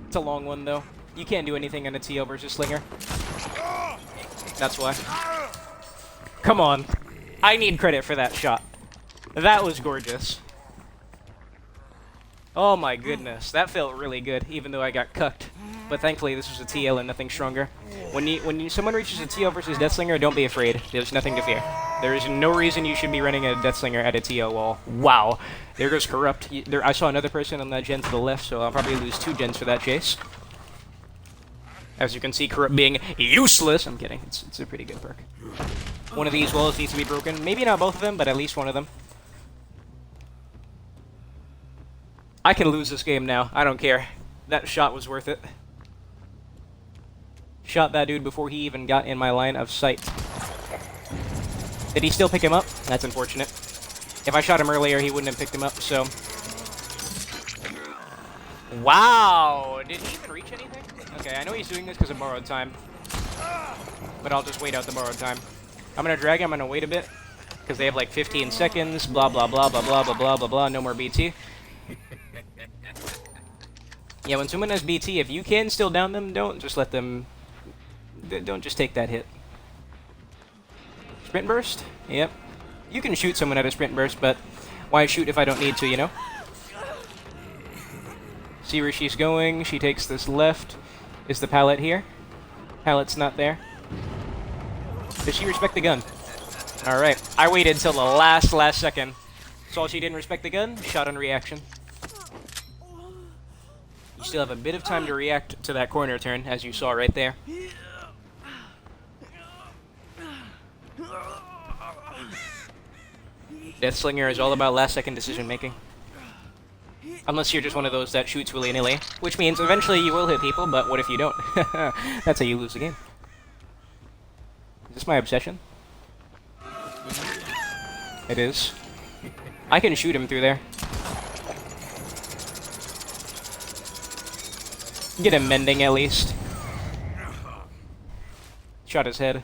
It's a long one, though. You can't do anything on a TL versus Slinger. That's why. Come on. I need credit for that shot. That was gorgeous. Oh my goodness. That felt really good, even though I got cucked. but thankfully this was a TL and nothing stronger. When someone reaches a TL versus Deathslinger, don't be afraid. There's nothing to fear. There is no reason you should be running a Deathslinger at a TL wall. Wow. There goes Corrupt. I saw another person on that gen to the left, so I'll probably lose 2 gens for that chase. As you can see, Corrupt being useless. I'm kidding. It's a pretty good perk. One of these walls needs to be broken. Maybe not both of them, but at least one of them. I can lose this game now. I don't care. That shot was worth it. Shot that dude before he even got in my line of sight. Did he still pick him up? That's unfortunate. If I shot him earlier, he wouldn't have picked him up, so... Wow! Did he even reach anything? Okay, I know he's doing this because of borrowed time. But I'll just wait out the borrowed time. I'm gonna drag him, I'm gonna wait a bit. Because they have like 15 seconds, blah blah blah blah blah blah blah blah blah, no more BT. Yeah, when someone has BT, if you can still down them, don't just let them... Don't just take that hit. Sprint burst? Yep. You can shoot someone at a sprint burst, but why shoot if I don't need to, you know? See where she's going. She takes this left. Is the pallet here? Pallet's not there. Does she respect the gun? Alright. I waited till the last second. Saw she didn't respect the gun. Shot on reaction. You still have a bit of time to react to that corner turn, as you saw right there. Deathslinger is all about last-second decision-making. Unless you're just one of those that shoots willy-nilly, which means eventually you will hit people, but what if you don't? That's how you lose the game. Is this my obsession? It is. I can shoot him through there. Get him mending at least. Shot his head.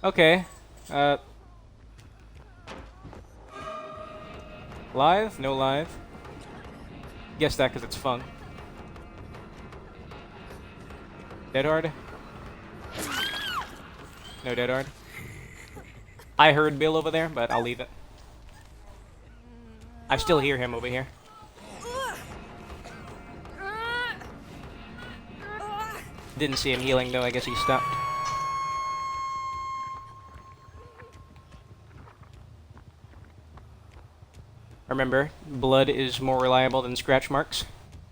Okay. Live? No live. Guess that because it's fun. Dead hard? No dead hard. I heard Bill over there, but I'll leave it. I still hear him over here. Didn't see him healing though, I guess he stopped. Remember, blood is more reliable than scratch marks.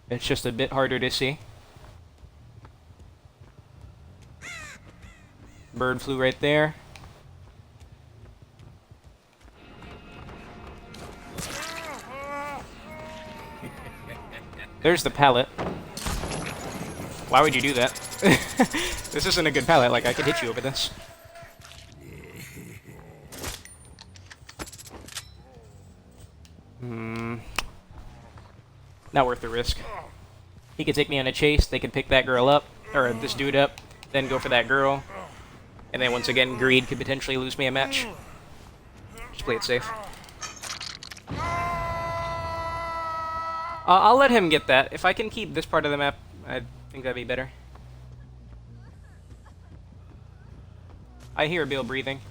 It's just a bit harder to see. Bird flew right there. There's the pallet. Why would you do that? This isn't a good pallet, like I could hit you over this. Not worth the risk. He could take me on a chase, they could pick that girl up, or this dude up, then go for that girl. And then once again, greed could potentially lose me a match. Just play it safe. I'll let him get that. If I can keep this part of the map, I think that'd be better. I hear Bill breathing.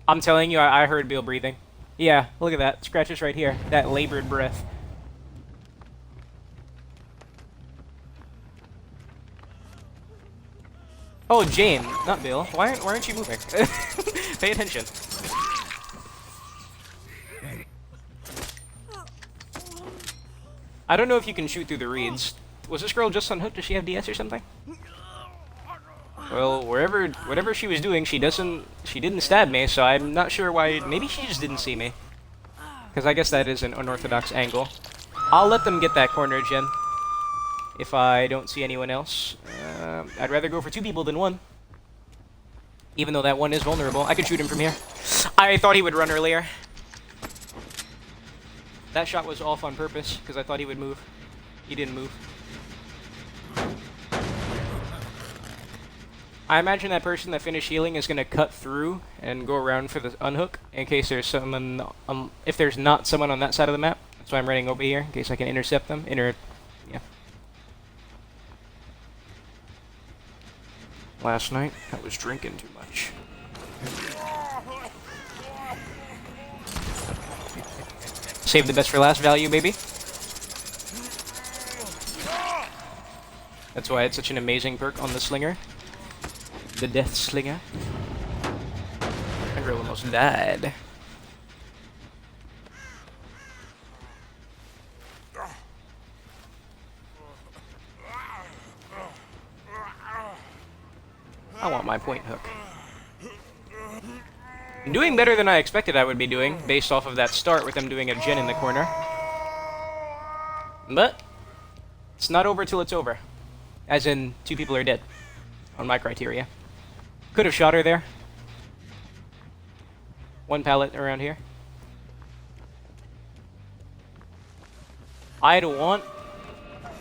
I'm telling you, I heard Bill breathing. Yeah, look at that. Scratches right here. That labored breath. Oh, Jane, not Bill. Why aren't you moving? Pay attention. I don't know if you can shoot through the reeds. Was this girl just unhooked? Does she have DS or something? Well, whatever she was doing, she didn't stab me, so I'm not sure why. Maybe she just didn't see me. Because I guess that is an unorthodox angle. I'll let them get that corner gen. If I don't see anyone else. I'd rather go for 2 people than 1. Even though that one is vulnerable. I could shoot him from here. I thought he would run earlier. That shot was off on purpose, because I thought he would move. He didn't move. I imagine that person that finished healing is going to cut through and go around for the unhook, in case there's someone, if there's not someone on that side of the map. That's why I'm running over here, in case I can intercept them. Yeah. Last night, I was drinking too much. Save the best for last value, baby. That's why it's such an amazing perk on the Slinger. The Death Slinger. My girl almost died. I want my point hook. I'm doing better than I expected I would be doing, based off of that start with them doing a gen in the corner. But it's not over till it's over. As in, 2 people are dead. On my criteria. Could have shot her there. 1 pallet around here. I'd want...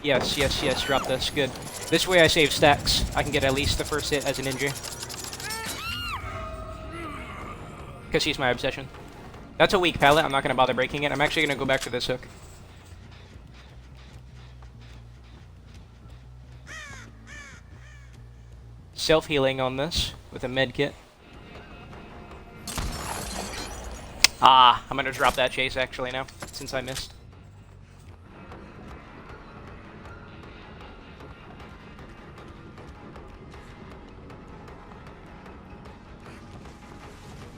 Yes, yes, yes, drop this. Good. This way I save stacks. I can get at least the first hit as an injury. Because he's my obsession. That's a weak pallet. I'm not going to bother breaking it. I'm actually going to go back to this hook. Self-healing on this with a med kit. Ah, I'm going to drop that chase actually now, since I missed.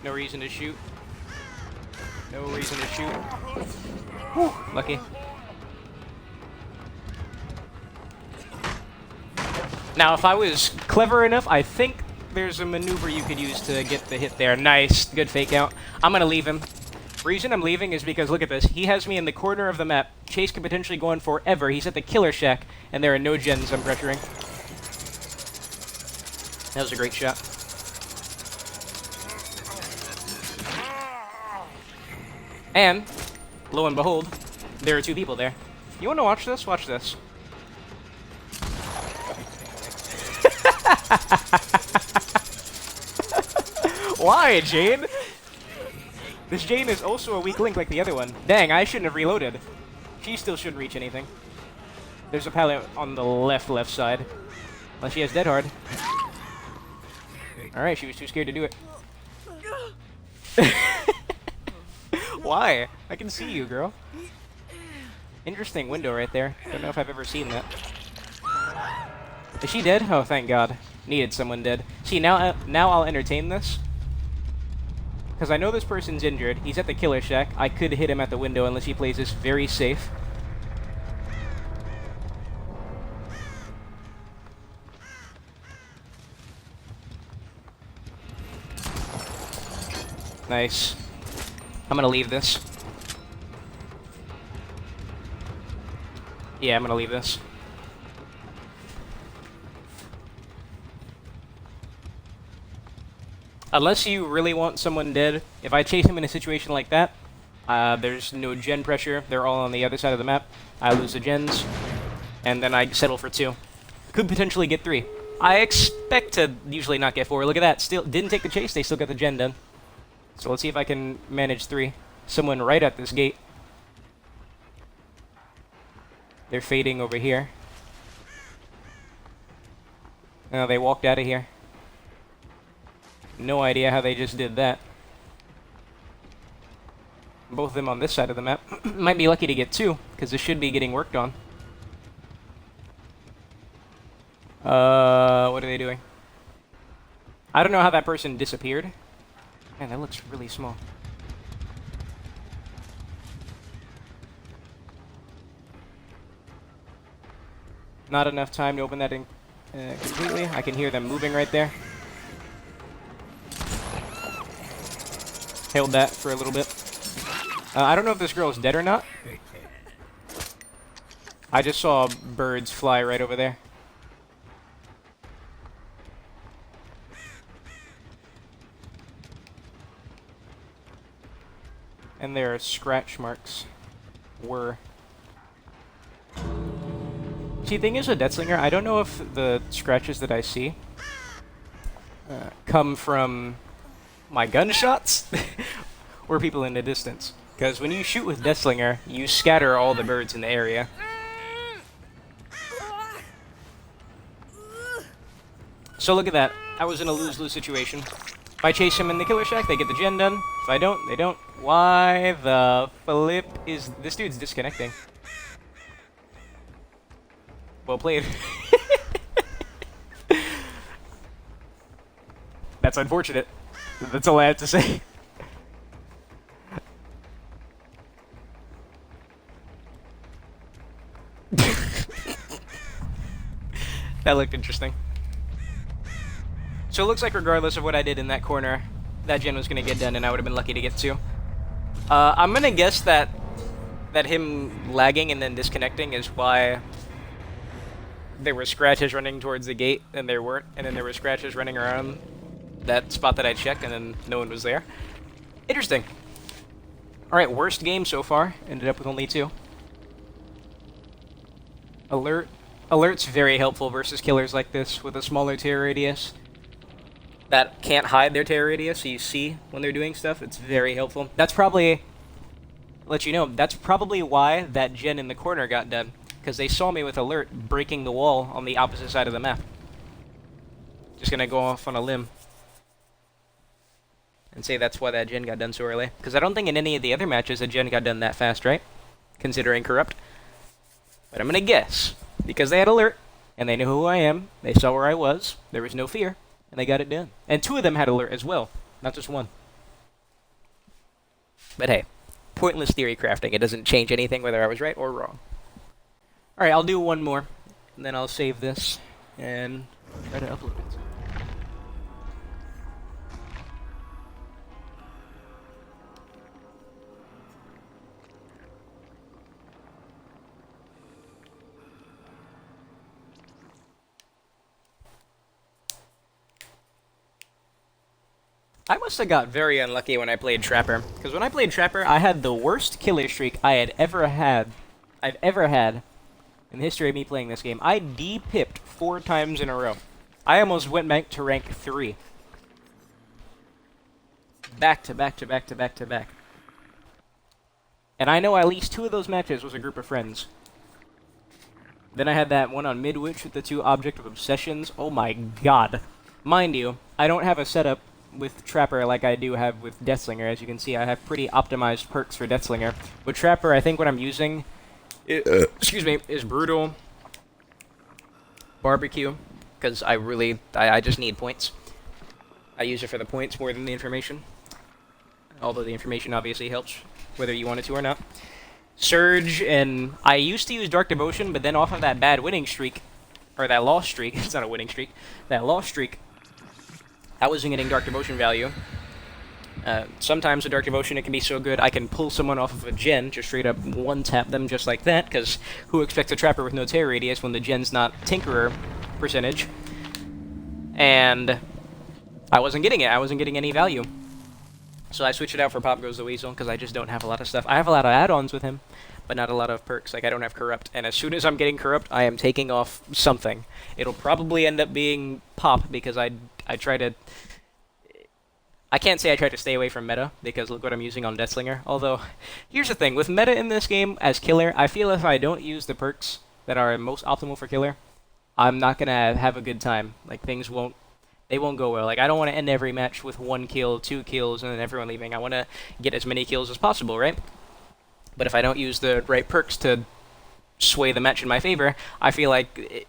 No reason to shoot. No reason to shoot. Whew, lucky. Now, if I was clever enough, I think there's a maneuver you could use to get the hit there. Nice. Good fake out. I'm going to leave him. Reason I'm leaving is because, look at this. He has me in the corner of the map. Chase could potentially go on forever. He's at the killer shack, and there are no gens I'm pressuring. That was a great shot. And, lo and behold, there are 2 people there. You want to watch this? Watch this. Why, Jane? This Jane is also a weak link like the other one. Dang, I shouldn't have reloaded. She still shouldn't reach anything. There's a pallet on the left side. Unless she has dead hard. Alright, she was too scared to do it. Why? I can see you, girl. Interesting window right there. Don't know if I've ever seen that. Is she dead? Oh, thank God. Needed someone dead. See, now I'll entertain this. Because I know this person's injured. He's at the killer shack. I could hit him at the window unless he plays this very safe. Nice. I'm gonna leave this. Yeah, I'm gonna leave this. Unless you really want someone dead, if I chase him in a situation like that, there's no gen pressure, they're all on the other side of the map, I lose the gens, and then I settle for 2. Could potentially get 3. I expect to usually not get 4. Look at that, still didn't take the chase, they still got the gen done. So let's see if I can manage 3. Someone right at this gate. They're fading over here. Oh, they walked out of here. No idea how they just did that. Both of them on this side of the map. Might be lucky to get 2, because this should be getting worked on. What are they doing? I don't know how that person disappeared. Man, that looks really small. Not enough time to open that in completely. I can hear them moving right there. Held that for a little bit. I don't know if this girl is dead or not. I just saw birds fly right over there. And there are scratch marks. See, thing is with Deathslinger, I don't know if the scratches that I see come from my gunshots or people in the distance. Because when you shoot with Deathslinger, you scatter all the birds in the area. So look at that. I was in a lose-lose situation. If I chase him in the killer shack, they get the gen done. If I don't, they don't. Why the flip is... This dude's disconnecting. Well played. That's unfortunate. That's all I have to say. That looked interesting. So it looks like regardless of what I did in that corner, that gen was going to get done and I would have been lucky to get to. I'm going to guess that him lagging and then disconnecting is why there were scratches running towards the gate and there weren't, and then there were scratches running around that spot that I checked and then no one was there. Interesting. Alright, worst game so far. Ended up with only 2. Alert. Alert's very helpful versus killers like this with a smaller tear radius that can't hide their tear radius, so you see when they're doing stuff. It's very helpful. That's probably, let you know, that's probably why that gen in the corner got done, because they saw me with alert breaking the wall on the opposite side of the map. Just gonna go off on a limb and say that's why that gen got done so early, because I don't think in any of the other matches a gen got done that fast, right? Considering corrupt. But I'm gonna guess, because they had alert, and they knew who I am, they saw where I was, there was no fear, and they got it done. And 2 of them had alert as well, not just 1. But hey, pointless theory crafting. It doesn't change anything whether I was right or wrong. Alright, I'll do one more, and then I'll save this, and try to upload it. I must have got very unlucky when I played Trapper, because when I played Trapper, I had the worst killer streak I've ever had in the history of me playing this game. I de-pipped 4 times in a row. I almost went back to rank 3. Back to back to back to back to back. And I know at least 2 of those matches was a group of friends. Then I had that one on Midwich with the 2 Object of Obsessions. Oh my god. Mind you, I don't have a setup with Trapper like I do have with Deathslinger. As you can see, I have pretty optimized perks for Deathslinger. With Trapper, I think what I'm using excuse me, is Brutal, Barbecue, because I just need points. I use it for the points more than the information. Although the information obviously helps, whether you want it to or not. Surge, and I used to use Dark Devotion, but then off of that bad winning streak, or that loss streak, it's not a winning streak, that loss streak, I wasn't getting Dark Devotion value. Sometimes with Dark Devotion it can be so good I can pull someone off of a gen, just straight up one-tap them just like that, because who expects a Trapper with no tear radius when the gen's not Tinkerer percentage? And I wasn't getting it. I wasn't getting any value. So I switched it out for Pop Goes the Weasel, because I just don't have a lot of stuff. I have a lot of add-ons with him, but not a lot of perks. Like, I don't have Corrupt, and as soon as I'm getting Corrupt, I am taking off something. It'll probably end up being Pop, because I try to... I can't say I try to stay away from meta, because look what I'm using on Deathslinger. Although, here's the thing, with meta in this game, as killer, I feel if I don't use the perks that are most optimal for killer, I'm not gonna have a good time. Like, things won't go well. Like, I don't want to end every match with 1 kill, 2 kills, and then everyone leaving. I want to get as many kills as possible, right? But if I don't use the right perks to sway the match in my favor, I feel like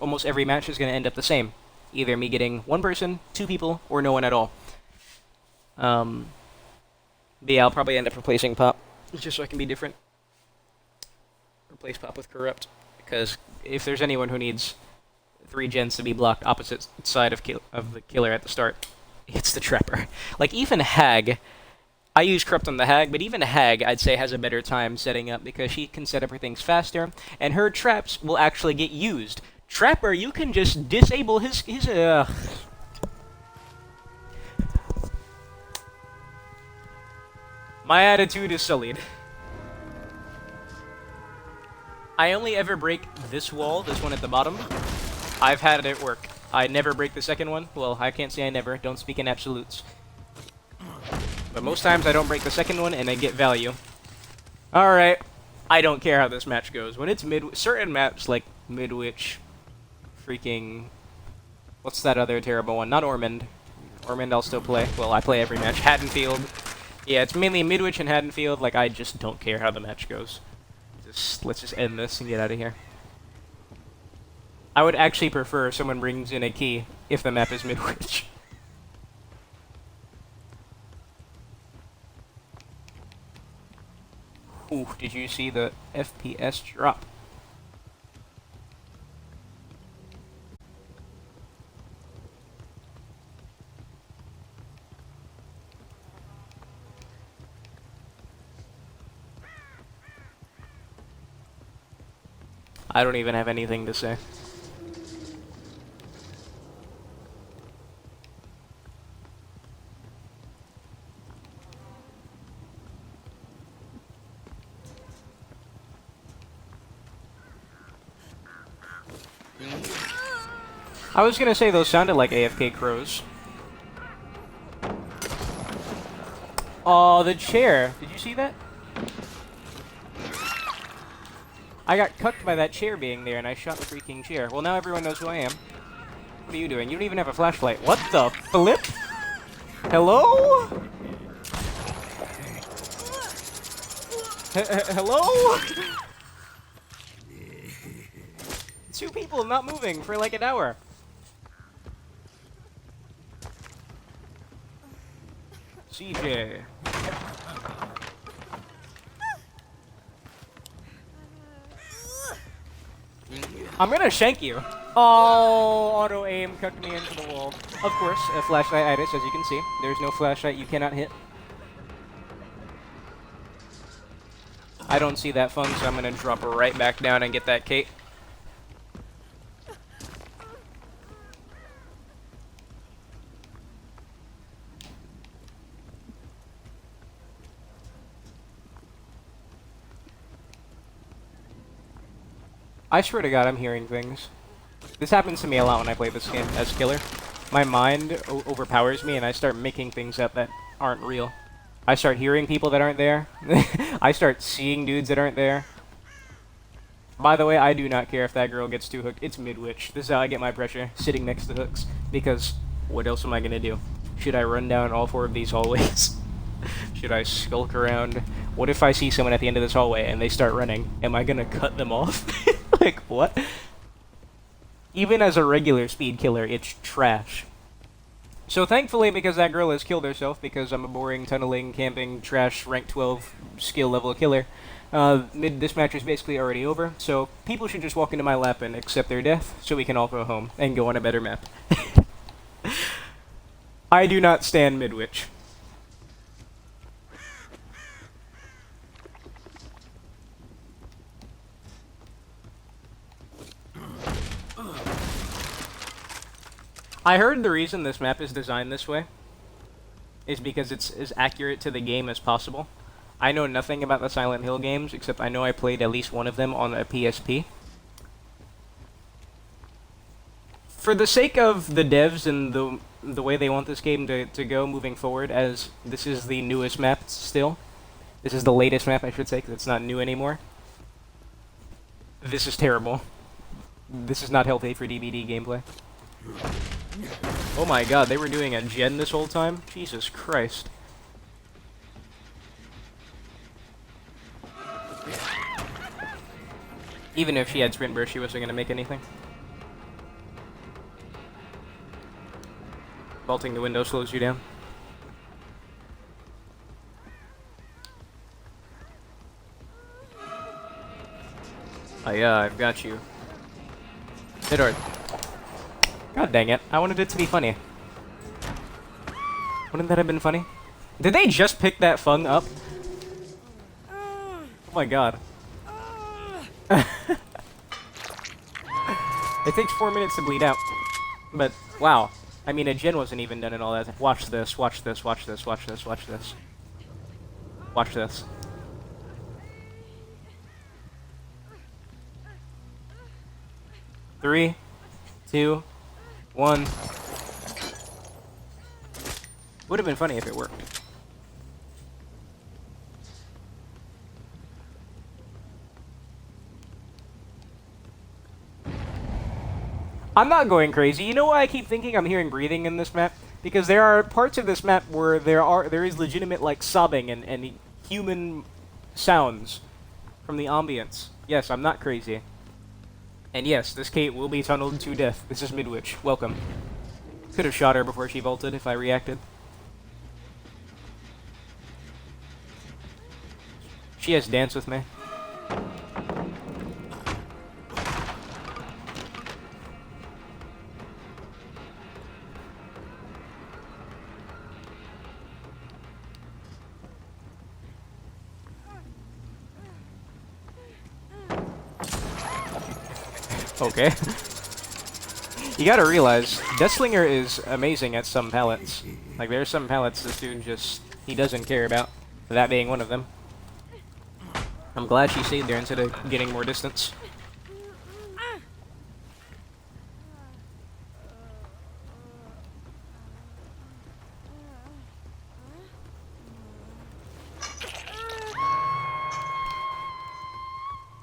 almost every match is going to end up the same. Either me getting 1 person, 2 people, or no one at all. But yeah, I'll probably end up replacing Pop, just so I can be different. Replace Pop with Corrupt, because if there's anyone who needs 3 gens to be blocked opposite side of the killer at the start, it's the Trapper. Like, even Hag, I use Corrupt on the Hag, but even Hag, I'd say, has a better time setting up, because she can set up her things faster, and her traps will actually get used. Trapper, you can just disable his My attitude is sullied. I only ever break this wall, this one at the bottom. I've had it work. I never break the second one. Well, I can't say I never. Don't speak in absolutes. But most times I don't break the second one and I get value. Alright. I don't care how this match goes. When it's certain maps like Midwich, freaking... What's that other terrible one? Not Ormond. Ormond I'll still play. Well, I play every match. Haddonfield. Yeah, it's mainly Midwich and Haddonfield. Like, I just don't care how the match goes. Let's just end this and get out of here. I would actually prefer someone brings in a key if the map is Midwich. Ooh, did you see the FPS drop? I don't even have anything to say. I was gonna say those sounded like AFK crows. Oh, the chair. Did you see that? I got cucked by that chair being there, and I shot the freaking chair. Well, now everyone knows who I am. What are you doing? You don't even have a flashlight. What the flip? Hello? Hello? Two people not moving for like an hour. CJ. I'm gonna shank you. Oh, auto aim cucked me into the wall. Of course, a flashlight-itis, as you can see. There's no flashlight you cannot hit. I don't see that fun, so I'm gonna drop her right back down and get that Kate. I swear to God, I'm hearing things. This happens to me a lot when I play this game as killer. My mind overpowers me, and I start making things up that aren't real. I start hearing people that aren't there. I start seeing dudes that aren't there. By the way, I do not care if that girl gets too hooked. It's Midwich. This is how I get my pressure, sitting next to hooks. Because what else am I gonna do? Should I run down all 4 of these hallways? Should I skulk around? What if I see someone at the end of this hallway and they start running? Am I gonna cut them off? Like, what? Even as a regular speed killer, it's trash. So thankfully, because that girl has killed herself, because I'm a boring, tunneling, camping, trash, rank 12 skill level killer, this match is basically already over, so people should just walk into my lap and accept their death, so we can all go home and go on a better map. I do not stand Midwich. I heard the reason this map is designed this way is because it's as accurate to the game as possible. I know nothing about the Silent Hill games, except I know I played at least one of them on a PSP. For the sake of the devs and the way they want this game to go moving forward, as this is the newest map still, this is the latest map, I should say, because it's not new anymore. This is terrible. This is not healthy for DVD gameplay. Oh my God, they were doing a gen this whole time? Jesus Christ. Even if she had sprint burst, she wasn't gonna make anything. Vaulting the window slows you down. Oh yeah, I've got you. Hit hard. God dang it, I wanted it to be funny. Wouldn't that have been funny? Did they just pick that Fung up? Oh my God. It takes 4 minutes to bleed out. But, wow. I mean, a gen wasn't even done and all that. Watch this, watch this, watch this, watch this, watch this. Watch this. Three, 2, 1. Would have been funny if it worked. I'm not going crazy. You know why I keep thinking I'm hearing breathing in this map? Because there are parts of this map where there is legitimate like sobbing and human sounds from the ambience. Yes, I'm not crazy. And yes, this Kate will be tunneled to death. This is Midwich. Welcome. Could have shot her before she vaulted if I reacted. She has Dance with me. Okay. You gotta realize, Deathslinger is amazing at some pallets. Like, there's some pallets this dude just, he doesn't care about. That being one of them. I'm glad she stayed there instead of getting more distance.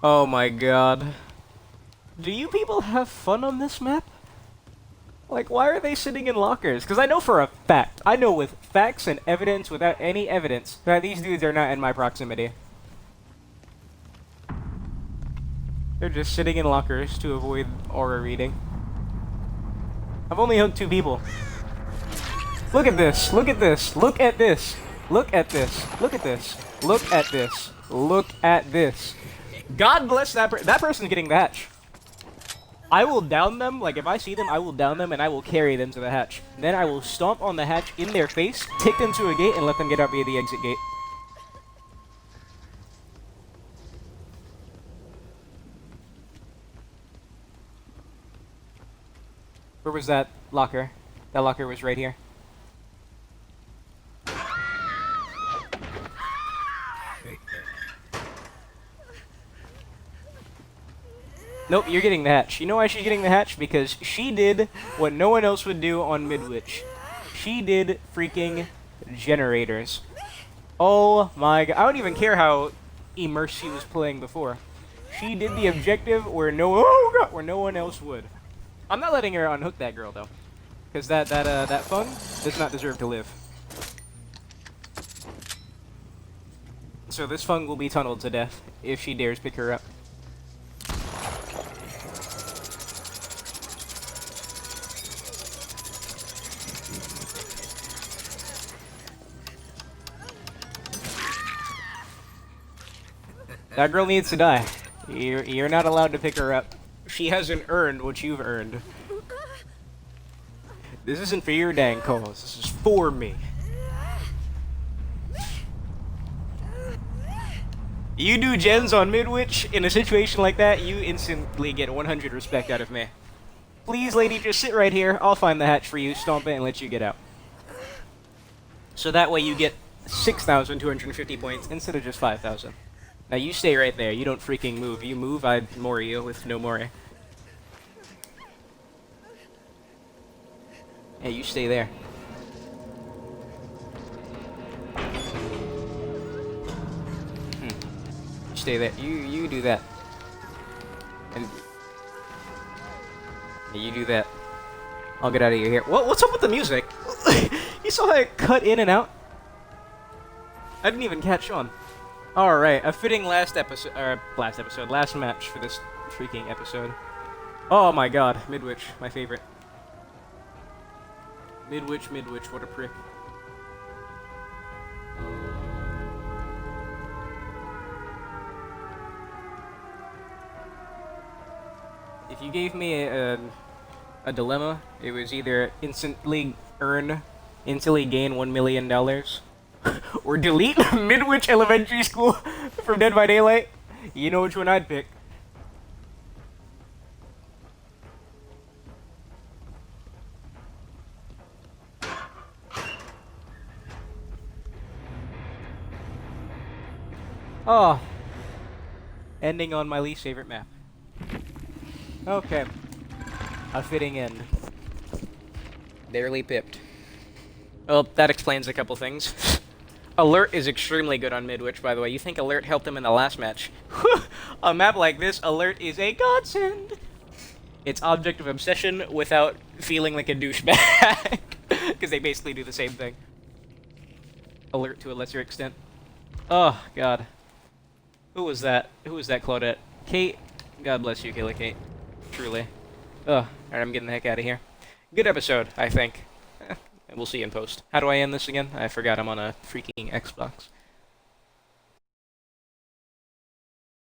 Oh my god. Do you people have fun on this map? Like, why are they sitting in lockers? Because I know for a fact, I know with facts and evidence, without any evidence, that these dudes are not in my proximity. They're just sitting in lockers to avoid aura reading. I've only hooked 2 people. Look at this, look at this, look at this, look at this, look at this, look at this, look at this. God bless that person's getting the hatch. I will down them, like if I see them, I will down them and I will carry them to the hatch. Then I will stomp on the hatch in their face, take them to a gate, and let them get out via the exit gate. Where was that locker? That locker was right here. Nope, you're getting the hatch. You know why she's getting the hatch? Because she did what no one else would do on Midwich. She did freaking generators. Oh my god. I don't even care how immersed she was playing before. She did the objective where where no one else would. I'm not letting her unhook that girl though. Because that Fung does not deserve to live. So this Fung will be tunneled to death if she dares pick her up. That girl needs to die. You're not allowed to pick her up. She hasn't earned what you've earned. This isn't for your dang cause. This is for me. You do gens on Midwich, in a situation like that, you instantly get 100 respect out of me. Please, lady, just sit right here. I'll find the hatch for you, stomp it, and let you get out. So that way you get 6,250 points instead of just 5,000. Now you stay right there. You don't freaking move. You move, I'd mori you with no mori. Yeah, you stay there. You stay there. You do that. And you do that. I'll get out of your hair. What's up with the music? You saw how it cut in and out? I didn't even catch on. Alright, a fitting last match for this freaking episode. Oh my god, Midwich, my favorite. Midwich, what a prick. If you gave me a dilemma, it was either instantly gain $1 million, or delete Midwich Elementary School from Dead by Daylight. You know which one I'd pick. Oh. Ending on my least favorite map. Okay. A fitting end. Barely pipped. Well, that explains a couple things. Alert is extremely good on Midwich, by the way. You think Alert helped him in the last match? A map like this, Alert is a godsend! It's object of obsession without feeling like a douchebag. Because they basically do the same thing. Alert to a lesser extent. Oh, God. Who was that? Who was that, Claudette? Kate? God bless you, Kayla Kate. Truly. Ugh. Alright, I'm getting the heck out of here. Good episode, I think. We'll see in post. How do I end this again? I forgot I'm on a freaking Xbox.